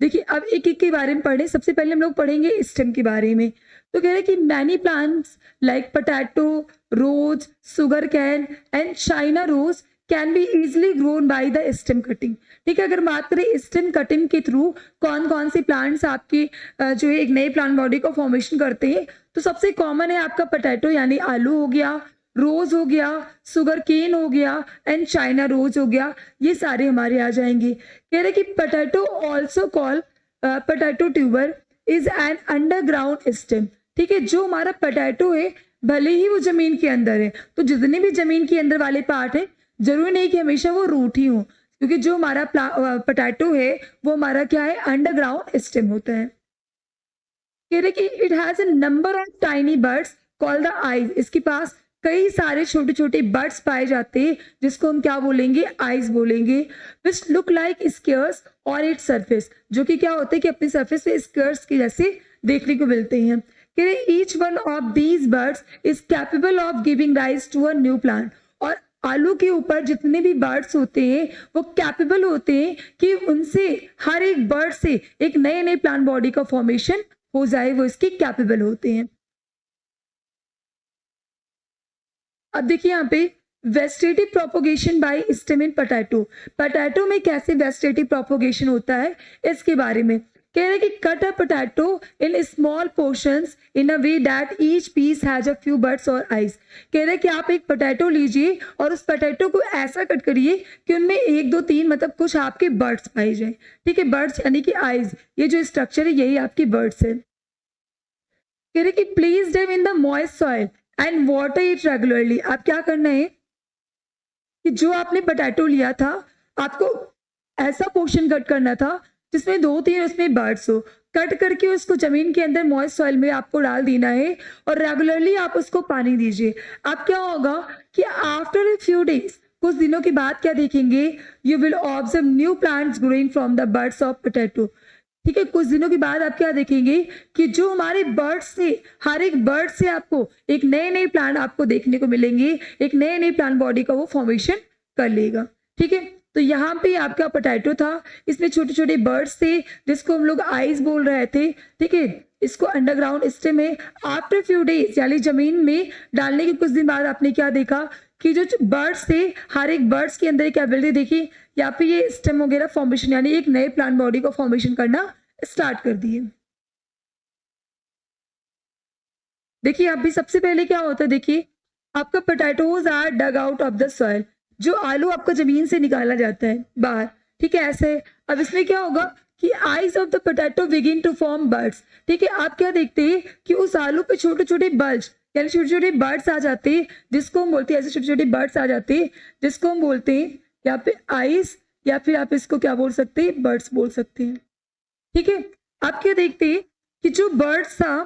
देखिए अब एक एक के बारे में पढ़ें। सबसे पहले हम लोग पढ़ेंगे स्टेम के बारे में। तो कह रहे हैं कि many plants like potato, rose, sugar cane and China rose can be easily grown by the stem cutting. ठीक है, अगर बात करें स्टेम कटिंग के थ्रू कौन कौन से प्लांट्स आपके जो है एक नए प्लांट बॉडी को फॉर्मेशन करते हैं, तो सबसे कॉमन है आपका पोटैटो यानी आलू हो गया, रोज हो गया, सुगर केन हो गया एंड चाइना रोज हो गया, ये सारे हमारे आ जाएंगे। कह रहे कि potato also call potato tuber is an underground stem. ठीक है, जो हमारा पोटैटो है भले ही वो जमीन के अंदर है, तो जितने भी जमीन के अंदर वाले पार्ट है जरूरी नहीं कि हमेशा वो रूट ही हो, क्योंकि जो हमारा पोटैटो है वो हमारा क्या है, अंडरग्राउंड स्टेम होता है। कह रहे कि it has a number of tiny birds called the eyes. इसके पास कई सारे छोटे छोटे बर्ड्स पाए जाते हैं जिसको हम क्या बोलेंगे, आईज बोलेंगे। विच लुक लाइक स्केयर्स और इट सरफेस, जो कि क्या होते हैं कि अपने सरफेस पे स्केयर्स के जैसे देखने को मिलते हैं। कह रहे each one of these birds is capable of giving rise to a new plant. और आलू के ऊपर जितने भी बर्ड्स होते हैं वो कैपेबल होते हैं कि उनसे हर एक बर्ड से एक नए नए प्लांट बॉडी का फॉर्मेशन हो जाए, वो इसके कैपेबल होते हैं। अब देखिए यहाँ पे वेजिटेटिव प्रोपोगेशन बाय स्टेम इन पोटैटो। पोटैटो में कैसे वेजिटेटिव प्रोपोगेशन होता है इसके बारे में कह रहे कि cut a potato in small portions in a way that each piece has a few birds और आइज। कह रहे कि आप एक पोटैटो लीजिए और उस पोटैटो को ऐसा कट करिए कि उनमें एक दो तीन मतलब कुछ आपके बर्ड्स पाए जाए। ठीक है, बर्ड्स यानी कि आइज, ये जो स्ट्रक्चर है यही आपकी बर्ड्स है। कह रहे कि please them in the moist soil and water it regularly. आप क्या करना है कि जो आपने पोटैटो लिया था आपको ऐसा पोर्शन कट करना था जिसमें दो तीन उसमें बर्ड्स हो, कट करके उसको जमीन के अंदर मॉइस्ट सॉइल में आपको डाल देना है और रेगुलरली आप उसको पानी दीजिए। अब क्या होगा कि आफ्टर ए फ्यू डेज, कुछ दिनों के बाद क्या देखेंगे, you will observe new plants growing from the birds of potato. ठीक है, कुछ दिनों के बाद आप क्या देखेंगे कि जो हमारे बर्ड्स से हर एक बर्ड से आपको एक नए नए प्लांट आपको देखने को मिलेंगे, एक नए नए प्लांट बॉडी का वो फॉर्मेशन कर लेगा। ठीक है, तो यहाँ पे आपका पोटैटो था, इसमें छोटे छोटे बर्ड्स थे जिसको हम लोग आइज बोल रहे थे। ठीक है, इसको अंडरग्राउंड स्टेम है। आफ्टर फ्यू डेज यानी जमीन में डालने के कुछ दिन बाद आपने क्या देखा कि जो बर्ड्स थे हर एक बर्ड्स के अंदर क्या एबिलिटी देखी, यहाँ पे ये स्टेम वगैरह फॉर्मेशन यानी एक नए प्लांट बॉडी को फॉर्मेशन करना स्टार्ट कर दिए। देखिए अभी सबसे पहले क्या होता है, देखिए आपका potatoes are dug out of the soil. जो आलू आपका जमीन से निकाला जाता है बाहर, ठीक है, ऐसे। अब इसमें क्या होगा कि eyes of the potato begin to form birds. ठीक है, आप क्या देखते हैं कि उस आलू पे छोटे छोटे बल्ज यानी छोटे छोटे बर्ड्स आ जाते हैं, जिसको हम बोलते हैं, ऐसे छोटे छोटे बर्ड्स आ जाते हैं जिसको हम बोलते हैं यहाँ पे आईज, या फिर आप इसको क्या बोल सकते हैं, बर्ड्स बोल सकते हैं। ठीक है, आप क्या देखते हैं कि जो बर्ड्स था,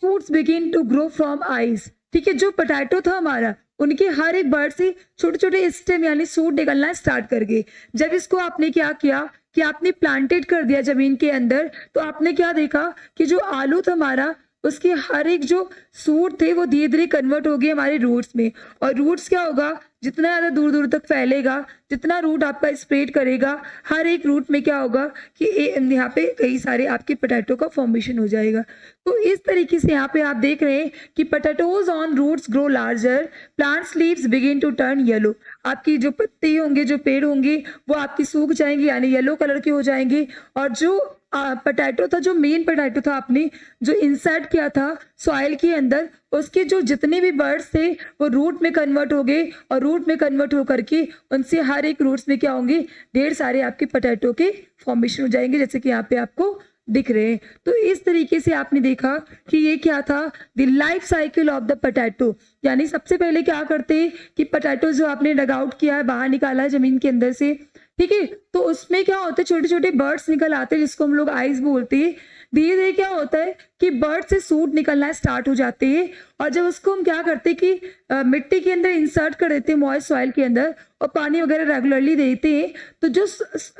fruits begin to grow from eyes. ठीक है, जो पोटैटो था हमारा, उनके हर एक बर्ड से छोटे छोटे स्टेम यानी सूट निकलना स्टार्ट कर गए। जब इसको आपने क्या किया कि आपने प्लांटेड कर दिया जमीन के अंदर, तो आपने क्या देखा कि जो आलू था हमारा, उसके हर एक जो सूट थे वो धीरे धीरे कन्वर्ट हो गए हमारे रूट्स में। और रूट्स क्या होगा, जितना ज़्यादा दूर दूर तक फैलेगा, जितना रूट आपका स्प्रेड करेगा, हर एक रूट में क्या होगा कि यहाँ पे कई सारे आपके पोटैटो का फॉर्मेशन हो जाएगा। तो इस तरीके से यहाँ पे आप देख रहे हैं कि potatoes on roots grow larger, plants leaves begin to turn yellow. आपकी जो पत्ते होंगे, जो पेड़ होंगे, वो आपकी सूख जाएंगे यानी येलो कलर के हो जाएंगे। और जो पोटैटो था, जो मेन पोटैटो था आपने जो इंसर्ट किया था सॉइल के अंदर, उसके जो जितने भी बर्ड्स थे वो रूट में कन्वर्ट हो गए, और रूट में कन्वर्ट होकर के उनसे हर एक रूट्स में क्या होंगे, ढेर सारे आपके पोटैटो के फॉर्मेशन हो जाएंगे, जैसे कि यहाँ पे आपको दिख रहे हैं। तो इस तरीके से आपने देखा कि ये क्या था, the life cycle of the potato. यानी सबसे पहले क्या करते हैं कि पोटैटो जो आपने डग आउट किया है, बाहर निकाला है जमीन के अंदर से, ठीक है, तो उसमें क्या होता है, छोटे छोटे बर्ड्स निकल आते हैं जिसको हम लोग आइज बोलते हैं। धीरे धीरे क्या होता है कि बर्ड से सूट निकलना स्टार्ट हो जाते हैं, और जब उसको हम क्या करते हैं कि मिट्टी के अंदर इंसर्ट कर देते हैं, मॉइस्ट सॉइल के अंदर, और पानी वगैरह रेगुलरली देते हैं, तो जो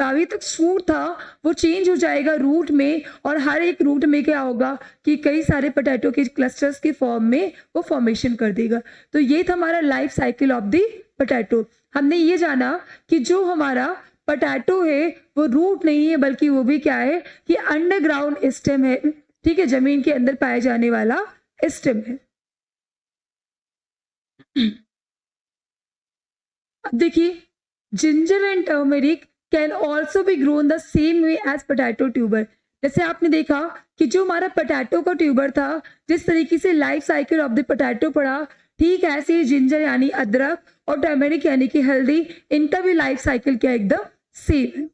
अभी तक सूट था वो चेंज हो जाएगा रूट में, और हर एक रूट में क्या होगा कि कई सारे पोटैटो के क्लस्टर्स के फॉर्म में वो फॉर्मेशन कर देगा। तो ये था हमारा life cycle of the potato. हमने ये जाना कि जो हमारा पोटैटो है वो रूट नहीं है, बल्कि वो भी क्या है कि अंडरग्राउंड स्टेम है। ठीक है, जमीन के अंदर पाया जाने वाला स्टेम है। अब देखिए, ginger and turmeric can also be grown the same way as potato tuber. जैसे आपने देखा कि जो हमारा पोटैटो का ट्यूबर था, जिस तरीके से life cycle of the potato पढ़ा, ठीक ऐसे ही जिंजर यानी अदरक और टर्मरिक यानी कि हल्दी, इनका भी लाइफ साइकिल क्या एकदम सेम है।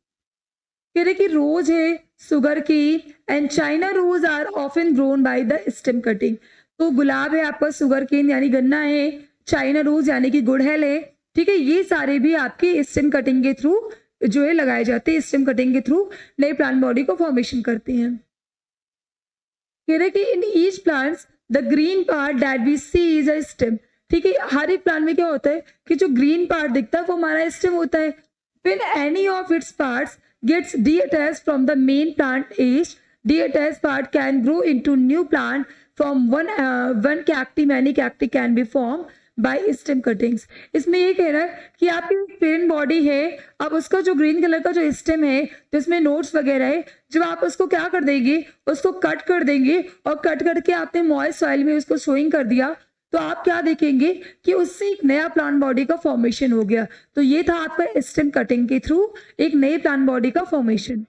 कह रहे कि रोज है, सुगर की and China rose are often grown by the stem cutting. तो गुलाब है आपका, सुगर केन यानी गन्ना है, चाइना रोज यानी कि गुड़हल है, ठीक है, ये सारे भी आपके स्टेम कटिंग के थ्रू जो है लगाए जाते हैं, स्टेम कटिंग के थ्रू नए प्लांट बॉडी को फॉर्मेशन करते हैं। कह रहे कि in each plants the green part that we see is a stem. ठीक है, हर एक प्लांट में क्या होता है कि जो ग्रीन पार्ट दिखता है वो हमारा स्टेम होता है। When any of its parts gets detached from the main plant age, detached part can grow into new plant from one cacti, many cacti can be formed by stem cuttings। इसमें ये कह रहा है कि आपकी parent body है, अब उसका जो ग्रीन कलर का जो स्टेम है जिसमें नोट्स वगैरह है, जब आप उसको क्या कर देंगे, उसको कट कर देंगे, और कट करके आपने मॉइस्ट सॉइल में उसको सोइंग कर दिया, तो आप क्या देखेंगे कि उससे एक नया प्लांट बॉडी का फॉर्मेशन हो गया। तो ये था आपका स्टेम कटिंग के थ्रू एक नए प्लांट बॉडी का फॉर्मेशन।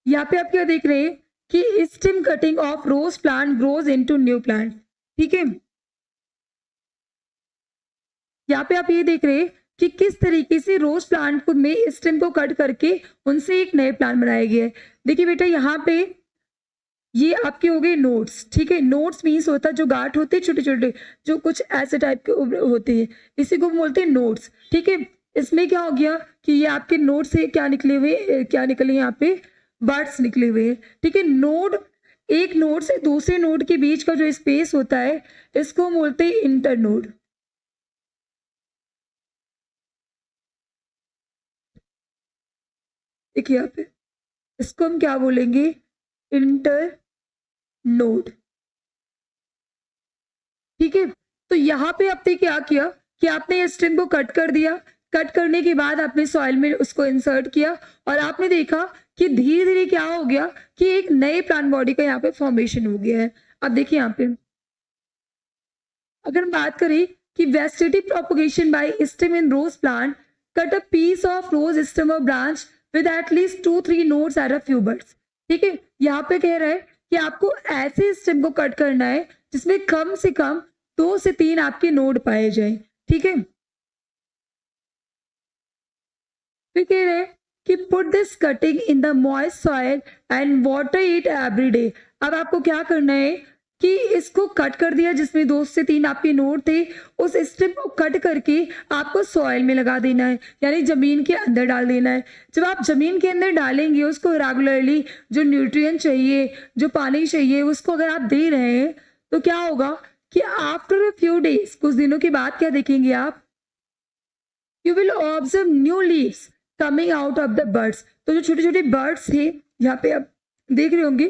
यहाँ पे आप क्या देख रहे हैं कि stem cutting of rose plant grows into new plant. ठीक है, यहाँ पे आप ये देख रहे हैं कि किस तरीके से रोज प्लांट को में स्टेम को कट करके उनसे एक नए प्लांट बनाया गया है। देखिए बेटा, यहाँ पे ये आपके हो गए नोट्स। ठीक है, नोट्स मीन्स होता है जो गांठ होते हैं छोटे छोटे, जो कुछ ऐसे टाइप के होते हैं, इसी को बोलते हैं नोट्स। ठीक है, इसमें क्या हो गया कि ये आपके नोट से क्या निकले हुए, क्या निकले यहाँ पे बर्ड्स निकले हुए हैं। ठीक है, नोड, एक नोड से दूसरे नोड के बीच का जो स्पेस होता है इसको हम बोलते हैं इंटरनोड। देखिए यहाँ पे इसको हम क्या बोलेंगे, इंटर नोड। ठीक है, तो यहाँ पे आपने क्या किया कि आपने स्टेम को कट कर दिया, कट करने के बाद आपने सॉइल में उसको इंसर्ट किया, और आपने देखा कि धीरे धीरे क्या हो गया कि एक नए प्लांट बॉडी का यहाँ पे फॉर्मेशन हो गया है। अब देखिए यहाँ पे अगर हम बात करें कि vegetative propagation by stem in rose plant, cut a piece of rose stem और branch with at least 2-3 nodes at a few buds. ठीक है, यहाँ पे कह रहा है कि आपको ऐसे स्टेम को कट करना है जिसमें कम से कम 2 से 3 आपके नोड पाए जाए। ठीक है, फिर कह रहे हैं कि put this cutting in the moist soil and water it every day. अब आपको क्या करना है कि इसको कट कर दिया, जिसमें 2 से 3 आपके नोड थे, उस स्टेम को कट करके आपको सॉइल में लगा देना है, यानी जमीन के अंदर डाल देना है। जब आप जमीन के अंदर डालेंगे उसको रेगुलरली, जो न्यूट्रिएंट चाहिए, जो पानी चाहिए, उसको अगर आप दे रहे हैं तो क्या होगा कि आफ्टर अ फ्यू डेज, कुछ दिनों के बाद क्या देखेंगे आप, you will observe new leaves coming out of the birds. तो जो छोटे छोटे बर्ड्स थे, यहाँ पे आप देख रहे होंगे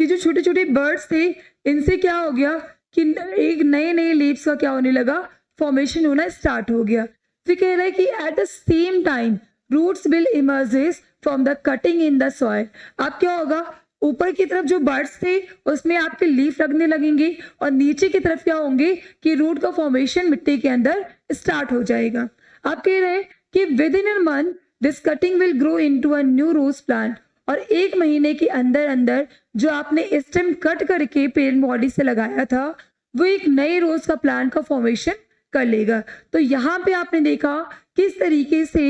कि जो छोटे छोटे बर्ड्स थे, इनसे क्या हो गया कि एक नए नए लीव्स का क्या होने लगा, फॉर्मेशन होना स्टार्ट हो गया। फिर कह रहा है कि at the same time roots will emerges from the cutting in the soil. अब क्या होगा, ऊपर की तरफ जो बर्ड्स थे उसमें आपके लीफ लगने लगेंगे, और नीचे की तरफ क्या होंगे कि रूट का फॉर्मेशन मिट्टी के अंदर स्टार्ट हो जाएगा। आप कह रहे हैं कि within a month this cutting will grow into a new rose plant, और 1 महीने के अंदर अंदर जो आपने स्टेम कट करके पेरेंट बॉडी से लगाया था वो एक नए रोज का प्लांट का फॉर्मेशन कर लेगा। तो यहाँ पे आपने देखा किस तरीके से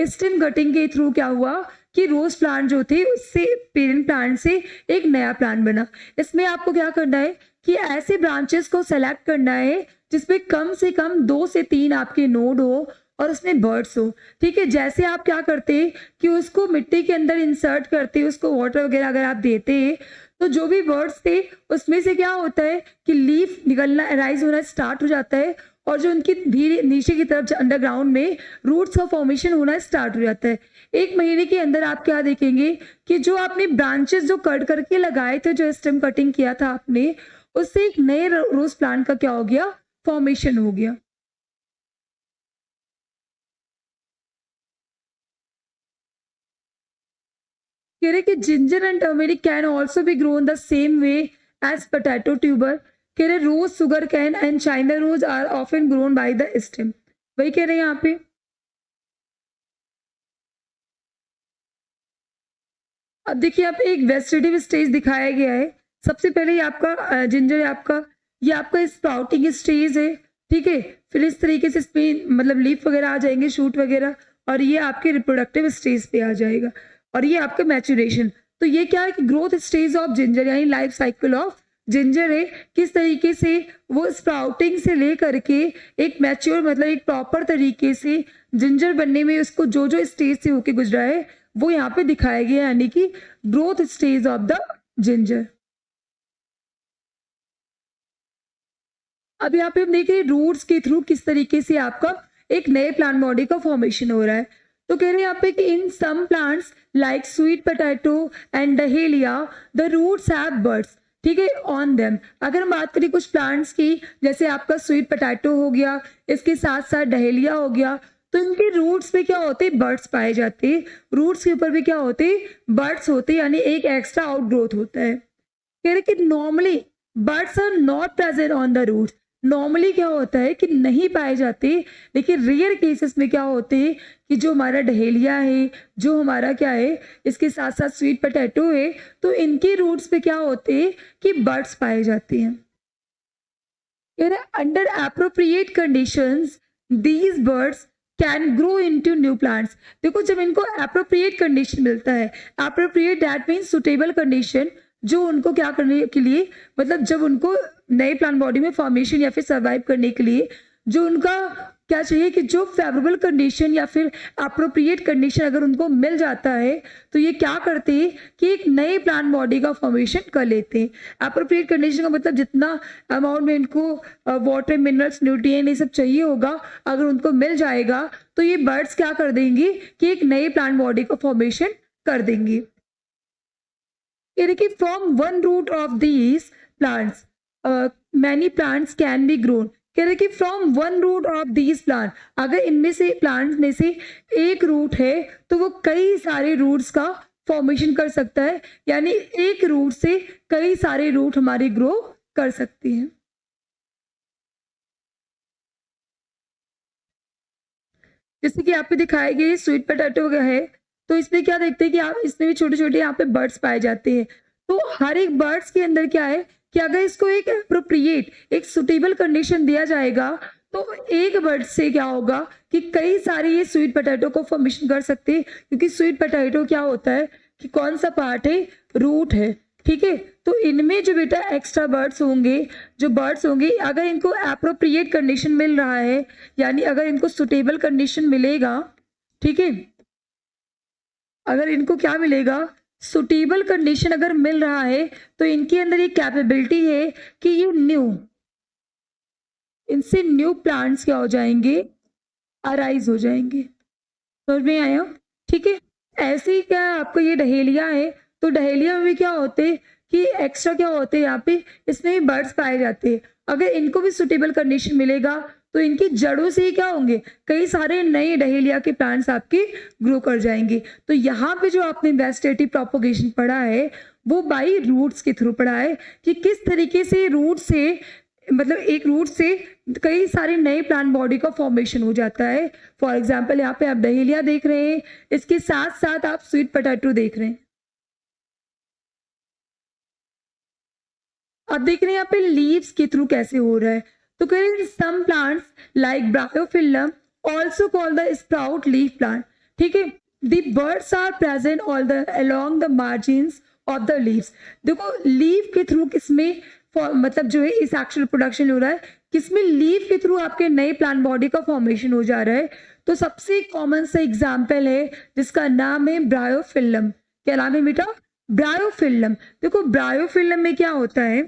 स्टेम कटिंग के थ्रू क्या हुआ कि रोज प्लांट जो थे उससे, पेरेंट प्लांट से एक नया प्लांट बना। इसमें आपको क्या करना है कि ऐसे ब्रांचेस को सेलेक्ट करना है जिसमें कम से कम 2 से 3 आपके नोड हो और उसमें बर्ड्स हो। ठीक है, जैसे आप क्या करते कि उसको मिट्टी के अंदर इंसर्ट करते, उसको वाटर वगैरह अगर आप देते, तो जो भी बर्ड्स थे उसमें से क्या होता है कि लीफ निकलना, राइज होना स्टार्ट हो जाता है, और जो उनकी धीरे नीचे की तरफ अंडरग्राउंड में रूट्स का फॉर्मेशन होना स्टार्ट हो जाता है। 1 महीने के अंदर आप क्या देखेंगे कि जो आपने ब्रांचेस जो कट करके लगाए थे, जो स्टेम कटिंग किया था आपने, उससे एक नए रोज प्लांट का क्या हो गया, फॉर्मेशन हो गया। कह रहे कि ginger and turmeric can also be grown the same way as potato tuber. कह रहे rose, sugar cane and China rose are often grown by the stem. वही कह रहे हैं यहाँ पे। अब देखिए आप एक वेजिटेटिव स्टेज दिखाया गया है। सबसे पहले ये आपका जिंजर है, आपका ये आपका स्प्राउटिंग स्टेज है। ठीक है, फिर इस तरीके से इसमें मतलब लीफ वगैरह आ जाएंगे, शूट वगैरह, और ये आपके रिप्रोडक्टिव स्टेज पे आ जाएगा, और ये आपका मैचुरेशन। तो ये क्या है कि ग्रोथ स्टेज ऑफ जिंजर, यानी लाइफ साइकिल ऑफ जिंजर है, किस तरीके से वो स्प्राउटिंग से ले करके एक मैच्योर, मतलब एक प्रॉपर तरीके से जिंजर बनने में उसको जो जो स्टेज से होके गुजरा है वो यहाँ पे दिखाया गया है, यानी कि growth stage of the ginger. अब यहाँ पे हम देख रहे हैं रूट्स के थ्रू किस तरीके से आपका एक नए प्लांट बॉडी का फॉर्मेशन हो रहा है। तो कह रहे हैं यहाँ पे कि in some plants like sweet potato and dahlia the roots have buds. ठीक है, ऑन देम। अगर हम बात करें कुछ प्लांट्स की, जैसे आपका स्वीट पोटैटो हो गया, इसके साथ साथ डहेलिया हो गया, तो इनके रूट्स पे क्या होते हैं, बर्ड्स पाए जाते हैं। रूट्स के ऊपर भी क्या होते हैं, बर्ड्स होते हैं, यानी एक एक्स्ट्रा आउटग्रोथ होता है। कह रहे कि normally birds are not present on the roots. Normally क्या होता है कि नहीं पाए जाते, लेकिन रेयर केसेस में क्या होते हैं कि जो हमारा डहेलिया है, जो हमारा क्या है, इसके साथ साथ स्वीट पोटैटो है, तो इनके रूट्स पे क्या होते हैं कि बर्ड्स पाए जाते हैं। Under appropriate conditions these birds can grow into new plants. देखो जब इनको एप्रोप्रिएट कंडीशन मिलता है, appropriate that means suitable condition, जो उनको क्या करने के लिए, मतलब जब उनको नए प्लांट बॉडी में फॉर्मेशन या फिर सर्वाइव करने के लिए जो उनका क्या चाहिए कि जो फेवरेबल कंडीशन या फिर अप्रोप्रिएट कंडीशन अगर उनको मिल जाता है, तो ये क्या करते हैं कि एक नए प्लांट बॉडी का फॉर्मेशन कर लेते हैं। अप्रोप्रिएट कंडीशन का मतलब जितना अमाउंट में इनको वाटर, मिनरल्स, न्यूट्रिएंट ये सब चाहिए होगा, अगर उनको मिल जाएगा तो ये बर्ड्स क्या कर देंगे कि एक नए प्लांट बॉडी का फॉर्मेशन कर देंगे। From one root of these plants many plants can be grown. कह रहे कि from one root of these plant, अगर इनमें से प्लांट्स में से एक रूट है तो वो कई सारे रूट्स का फॉर्मेशन कर सकता है, यानी एक रूट से कई सारे रूट हमारे ग्रो कर सकते हैं। जैसे कि यहाँ पे दिखाए गए स्वीट पोटैटो है, तो इसमें क्या देखते हैं कि आप इसमें भी छोटे छोटे यहाँ पे बर्ड्स पाए जाते हैं। तो हर एक बर्ड्स के अंदर क्या है कि अगर इसको एक अप्रोप्रिएट, एक सुटेबल कंडीशन दिया जाएगा तो एक बर्ड से क्या होगा कि कई सारे ये स्वीट पोटैटो को फॉर्मेशन कर सकते हैं, क्योंकि स्वीट पोटैटो क्या होता है कि कौन सा पार्ट है, रूट है, ठीक है। तो इनमें जो बेटा एक्स्ट्रा बर्ड्स होंगे, जो बर्ड्स होंगे, अगर इनको एप्रोप्रिएट कंडीशन मिल रहा है, यानी अगर इनको सुटेबल कंडीशन मिलेगा, ठीक है, अगर इनको क्या मिलेगा, सुटेबल कंडीशन अगर मिल रहा है, तो इनके अंदर ये कैपेबिलिटी है कि ये इनसे न्यू प्लांट्स क्या हो जाएंगे, अराइज हो जाएंगे। समझ में आया, ठीक है। ऐसे ही क्या आपको ये डहेलिया है, तो डहेलिया में भी क्या होते हैं कि एक्स्ट्रा क्या होते हैं यहाँ पे, इसमें भी बर्ड्स पाए जाते हैं। अगर इनको भी सुटेबल कंडीशन मिलेगा तो इनकी जड़ों से ही क्या होंगे, कई सारे नए डहेलिया के प्लांट्स आपके ग्रो कर जाएंगे। तो यहाँ पे जो आपने वेजिटेटिव प्रोपोगेशन पढ़ा है वो बाई रूट्स के थ्रू पढ़ा है कि किस तरीके से रूट से, मतलब एक रूट से कई सारे नए प्लांट बॉडी का फॉर्मेशन हो जाता है। फॉर एग्जाम्पल यहाँ पे आप डहेलिया देख रहे हैं, इसके साथ साथ आप स्वीट पोटैटो देख रहे हैं। अब देख रहे हैं यहाँ पे लीव्स के थ्रू कैसे हो रहा है। तो कह रहे हैं some plants like bryophyllum also called the sprout leaf plant, ठीक है। The birds are present all the along the margins of the leaves. देखो लीफ के थ्रू किसमें मतलब जो है इस एक्चुअल प्रोडक्शन हो रहा है, किसमें, लीफ के थ्रू आपके नए प्लांट बॉडी का फॉर्मेशन हो जा रहा है। तो सबसे कॉमन सा एग्जाम्पल है जिसका नाम है ब्रायोफिल्लम। क्या नाम है बेटा, ब्रायोफिल्लम। देखो ब्रायोफिल्लम में क्या होता है,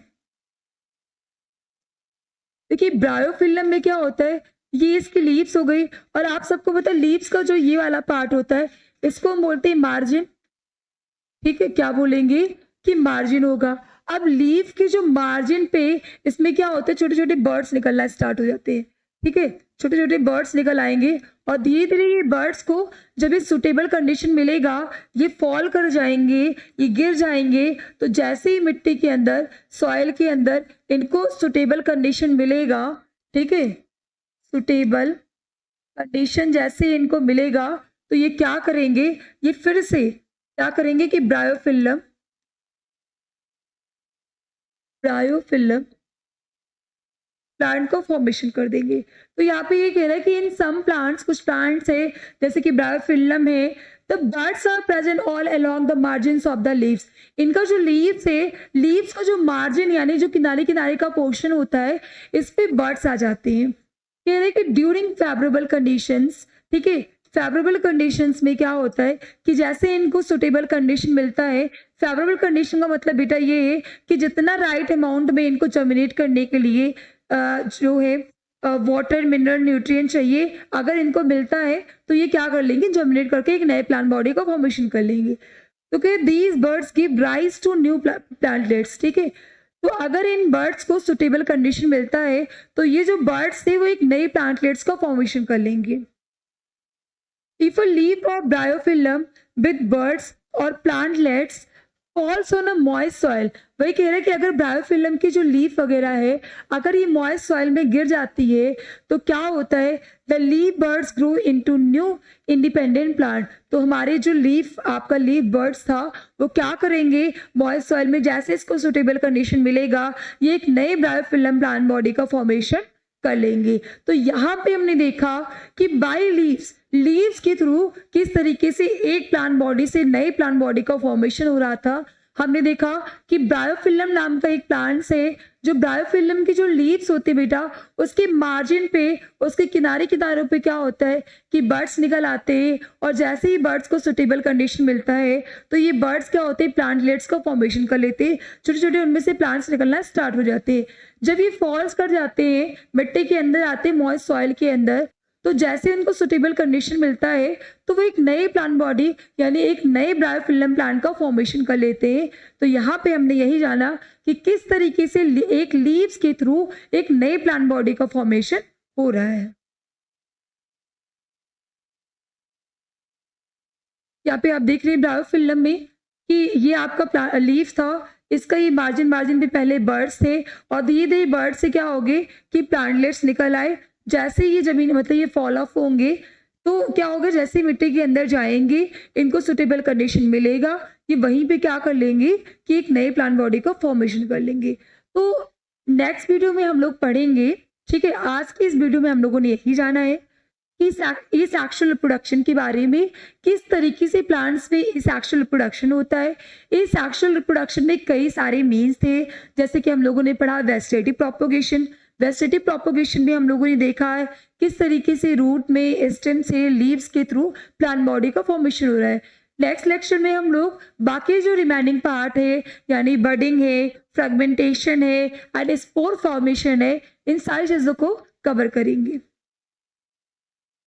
देखिए ब्रायोफिल्लम में क्या होता है, ये इसकी लीव्स हो गई, और आप सबको पता है लीव्स का जो ये वाला पार्ट होता है इसको हम बोलते हैं मार्जिन, ठीक है। क्या बोलेंगे कि मार्जिन होगा। अब लीफ के जो मार्जिन पे इसमें क्या होता है, छोटे छोटे बर्ड्स निकलना स्टार्ट हो जाते हैं, ठीक है। छोटे छोटे बर्ड्स निकल आएंगे और धीरे धीरे ये बर्ड्स को जब ये सुटेबल कंडीशन मिलेगा ये फॉल कर जाएंगे, ये गिर जाएंगे। तो जैसे ही मिट्टी के अंदर, सॉइल के अंदर इनको सुटेबल कंडीशन मिलेगा, ठीक है, सुटेबल कंडीशन जैसे इनको मिलेगा तो ये क्या करेंगे, ये फिर से क्या करेंगे कि ब्रायोफिल्लम प्लांट को फॉर्मेशन कर देंगे। तो यहाँ पे ये कह रहा है कि इन सम प्लांट्स, कुछ प्लांट्स है जैसे कि ब्रायोफिल्लम है, the birds are present all along the margins of the leaves. इनका जो लीव्स है, लीव्स का जो मार्जिन यानी जो किनारे किनारे का पोर्शन होता है, इस पे बर्ड्स आ जाते हैं। कह रहे हैं कि ड्यूरिंग फेवरेबल कंडीशंस, ठीक है, फेवरेबल कंडीशंस में क्या होता है कि जैसे इनको सुटेबल कंडीशन मिलता है, फेवरेबल कंडीशन का मतलब बेटा ये है कि जितना राइट अमाउंट में इनको जर्मिनेट करने के लिए जो है वाटर, मिनरल, न्यूट्रिएंट चाहिए, अगर इनको मिलता है तो ये क्या कर लेंगे, जर्मिनेट करके एक नए प्लांट बॉडी का फॉर्मेशन कर लेंगे। तो क्या these birds give rise to new plantlets, ठीक है। तो अगर इन बर्ड्स को सुटेबल कंडीशन मिलता है तो ये जो बर्ड्स थे वो एक नए प्लांटलेट्स का फॉर्मेशन कर लेंगे। If a leaf of biofilm with birds or plantlets falls on a moist soil, वही कह रहे हैं कि अगर बायोफिल्म की जो लीफ वगैरह है अगर ये मॉइस्ट सॉइल में गिर जाती है तो क्या होता है, the leaf birds grow into new independent plant. तो हमारे जो लीफ, आपका लीफ बर्ड्स था वो क्या करेंगे, मॉइस्ट सॉइल में जैसे इसको सुटेबल कंडीशन मिलेगा ये एक नए बायोफिल्म प्लांट बॉडी का फॉर्मेशन कर लेंगे। तो यहाँ पे हमने देखा कि बाय लीव्स के थ्रू किस तरीके से एक प्लांट बॉडी से नए प्लांट बॉडी का फॉर्मेशन हो रहा था। हमने देखा कि ब्रायोफिल्म नाम का एक प्लांट है, जो ब्रायोफिल्म की जो लीव्स होती है बेटा उसके मार्जिन पे, उसके किनारे किनारों पे क्या होता है कि बर्ड्स निकल आते हैं, और जैसे ही बर्ड्स को सुटेबल कंडीशन मिलता है तो ये बर्ड्स क्या होते हैं, प्लांटलेट्स का फॉर्मेशन कर लेते हैं, छोटे छोटे उनमें से प्लांट्स निकलना स्टार्ट हो जाते हैं। जब ये फॉल्स कर जाते हैं, मिट्टी के अंदर आते हैं, मॉइस्ट सॉइल के अंदर, तो जैसे उनको सुटेबल कंडीशन मिलता है तो वो एक नए प्लांट बॉडी यानी एक नए ब्रायोफिल्म प्लांट का फॉर्मेशन कर लेते हैं। तो यहाँ पे हमने यही जाना कि किस तरीके से एक लीव्स के थ्रू एक नए प्लांट बॉडी का फॉर्मेशन हो रहा है। यहाँ पे आप देख रहे हैं ब्रायोफिल्म में कि ये आपका लीफ था, इसका ये मार्जिन पे पहले बर्ड्स थे और धीरे धीरे बर्ड से क्या हो गए कि प्लांटलेट्स निकल आए। जैसे ये जमीन मतलब ये फॉल ऑफ होंगे तो क्या होगा, जैसे मिट्टी के अंदर जाएंगे इनको सुटेबल कंडीशन मिलेगा, ये वहीं पे क्या कर लेंगे कि एक नए प्लांट बॉडी का फॉर्मेशन कर लेंगे। तो नेक्स्ट वीडियो में हम लोग पढ़ेंगे ठीक है, आज की इस वीडियो में हम लोगों ने यही जाना है कि इस सेक्सुअल रिप्रोडक्शन के बारे में, किस तरीके से प्लांट्स में इस सेक्सुअल रिप्रोडक्शन होता है। इस सेक्सुअल रिप्रोडक्शन में कई सारे मीन्स थे, जैसे कि हम लोगों ने पढ़ा वेजिटेटिव प्रोपोगेशन। वेजिटेटिव प्रोपोगेशन में हम लोगों ने देखा है किस तरीके से रूट में, स्टेम से, लीव्स के थ्रू प्लांट बॉडी का फॉर्मेशन हो रहा है। नेक्स्ट लेक्चर में हम लोग बाकी जो रिमेनिंग पार्ट है, यानी बडिंग है, फ्रेगमेंटेशन है एंड स्पोर फॉर्मेशन है, इन सारी चीज़ों को कवर करेंगे।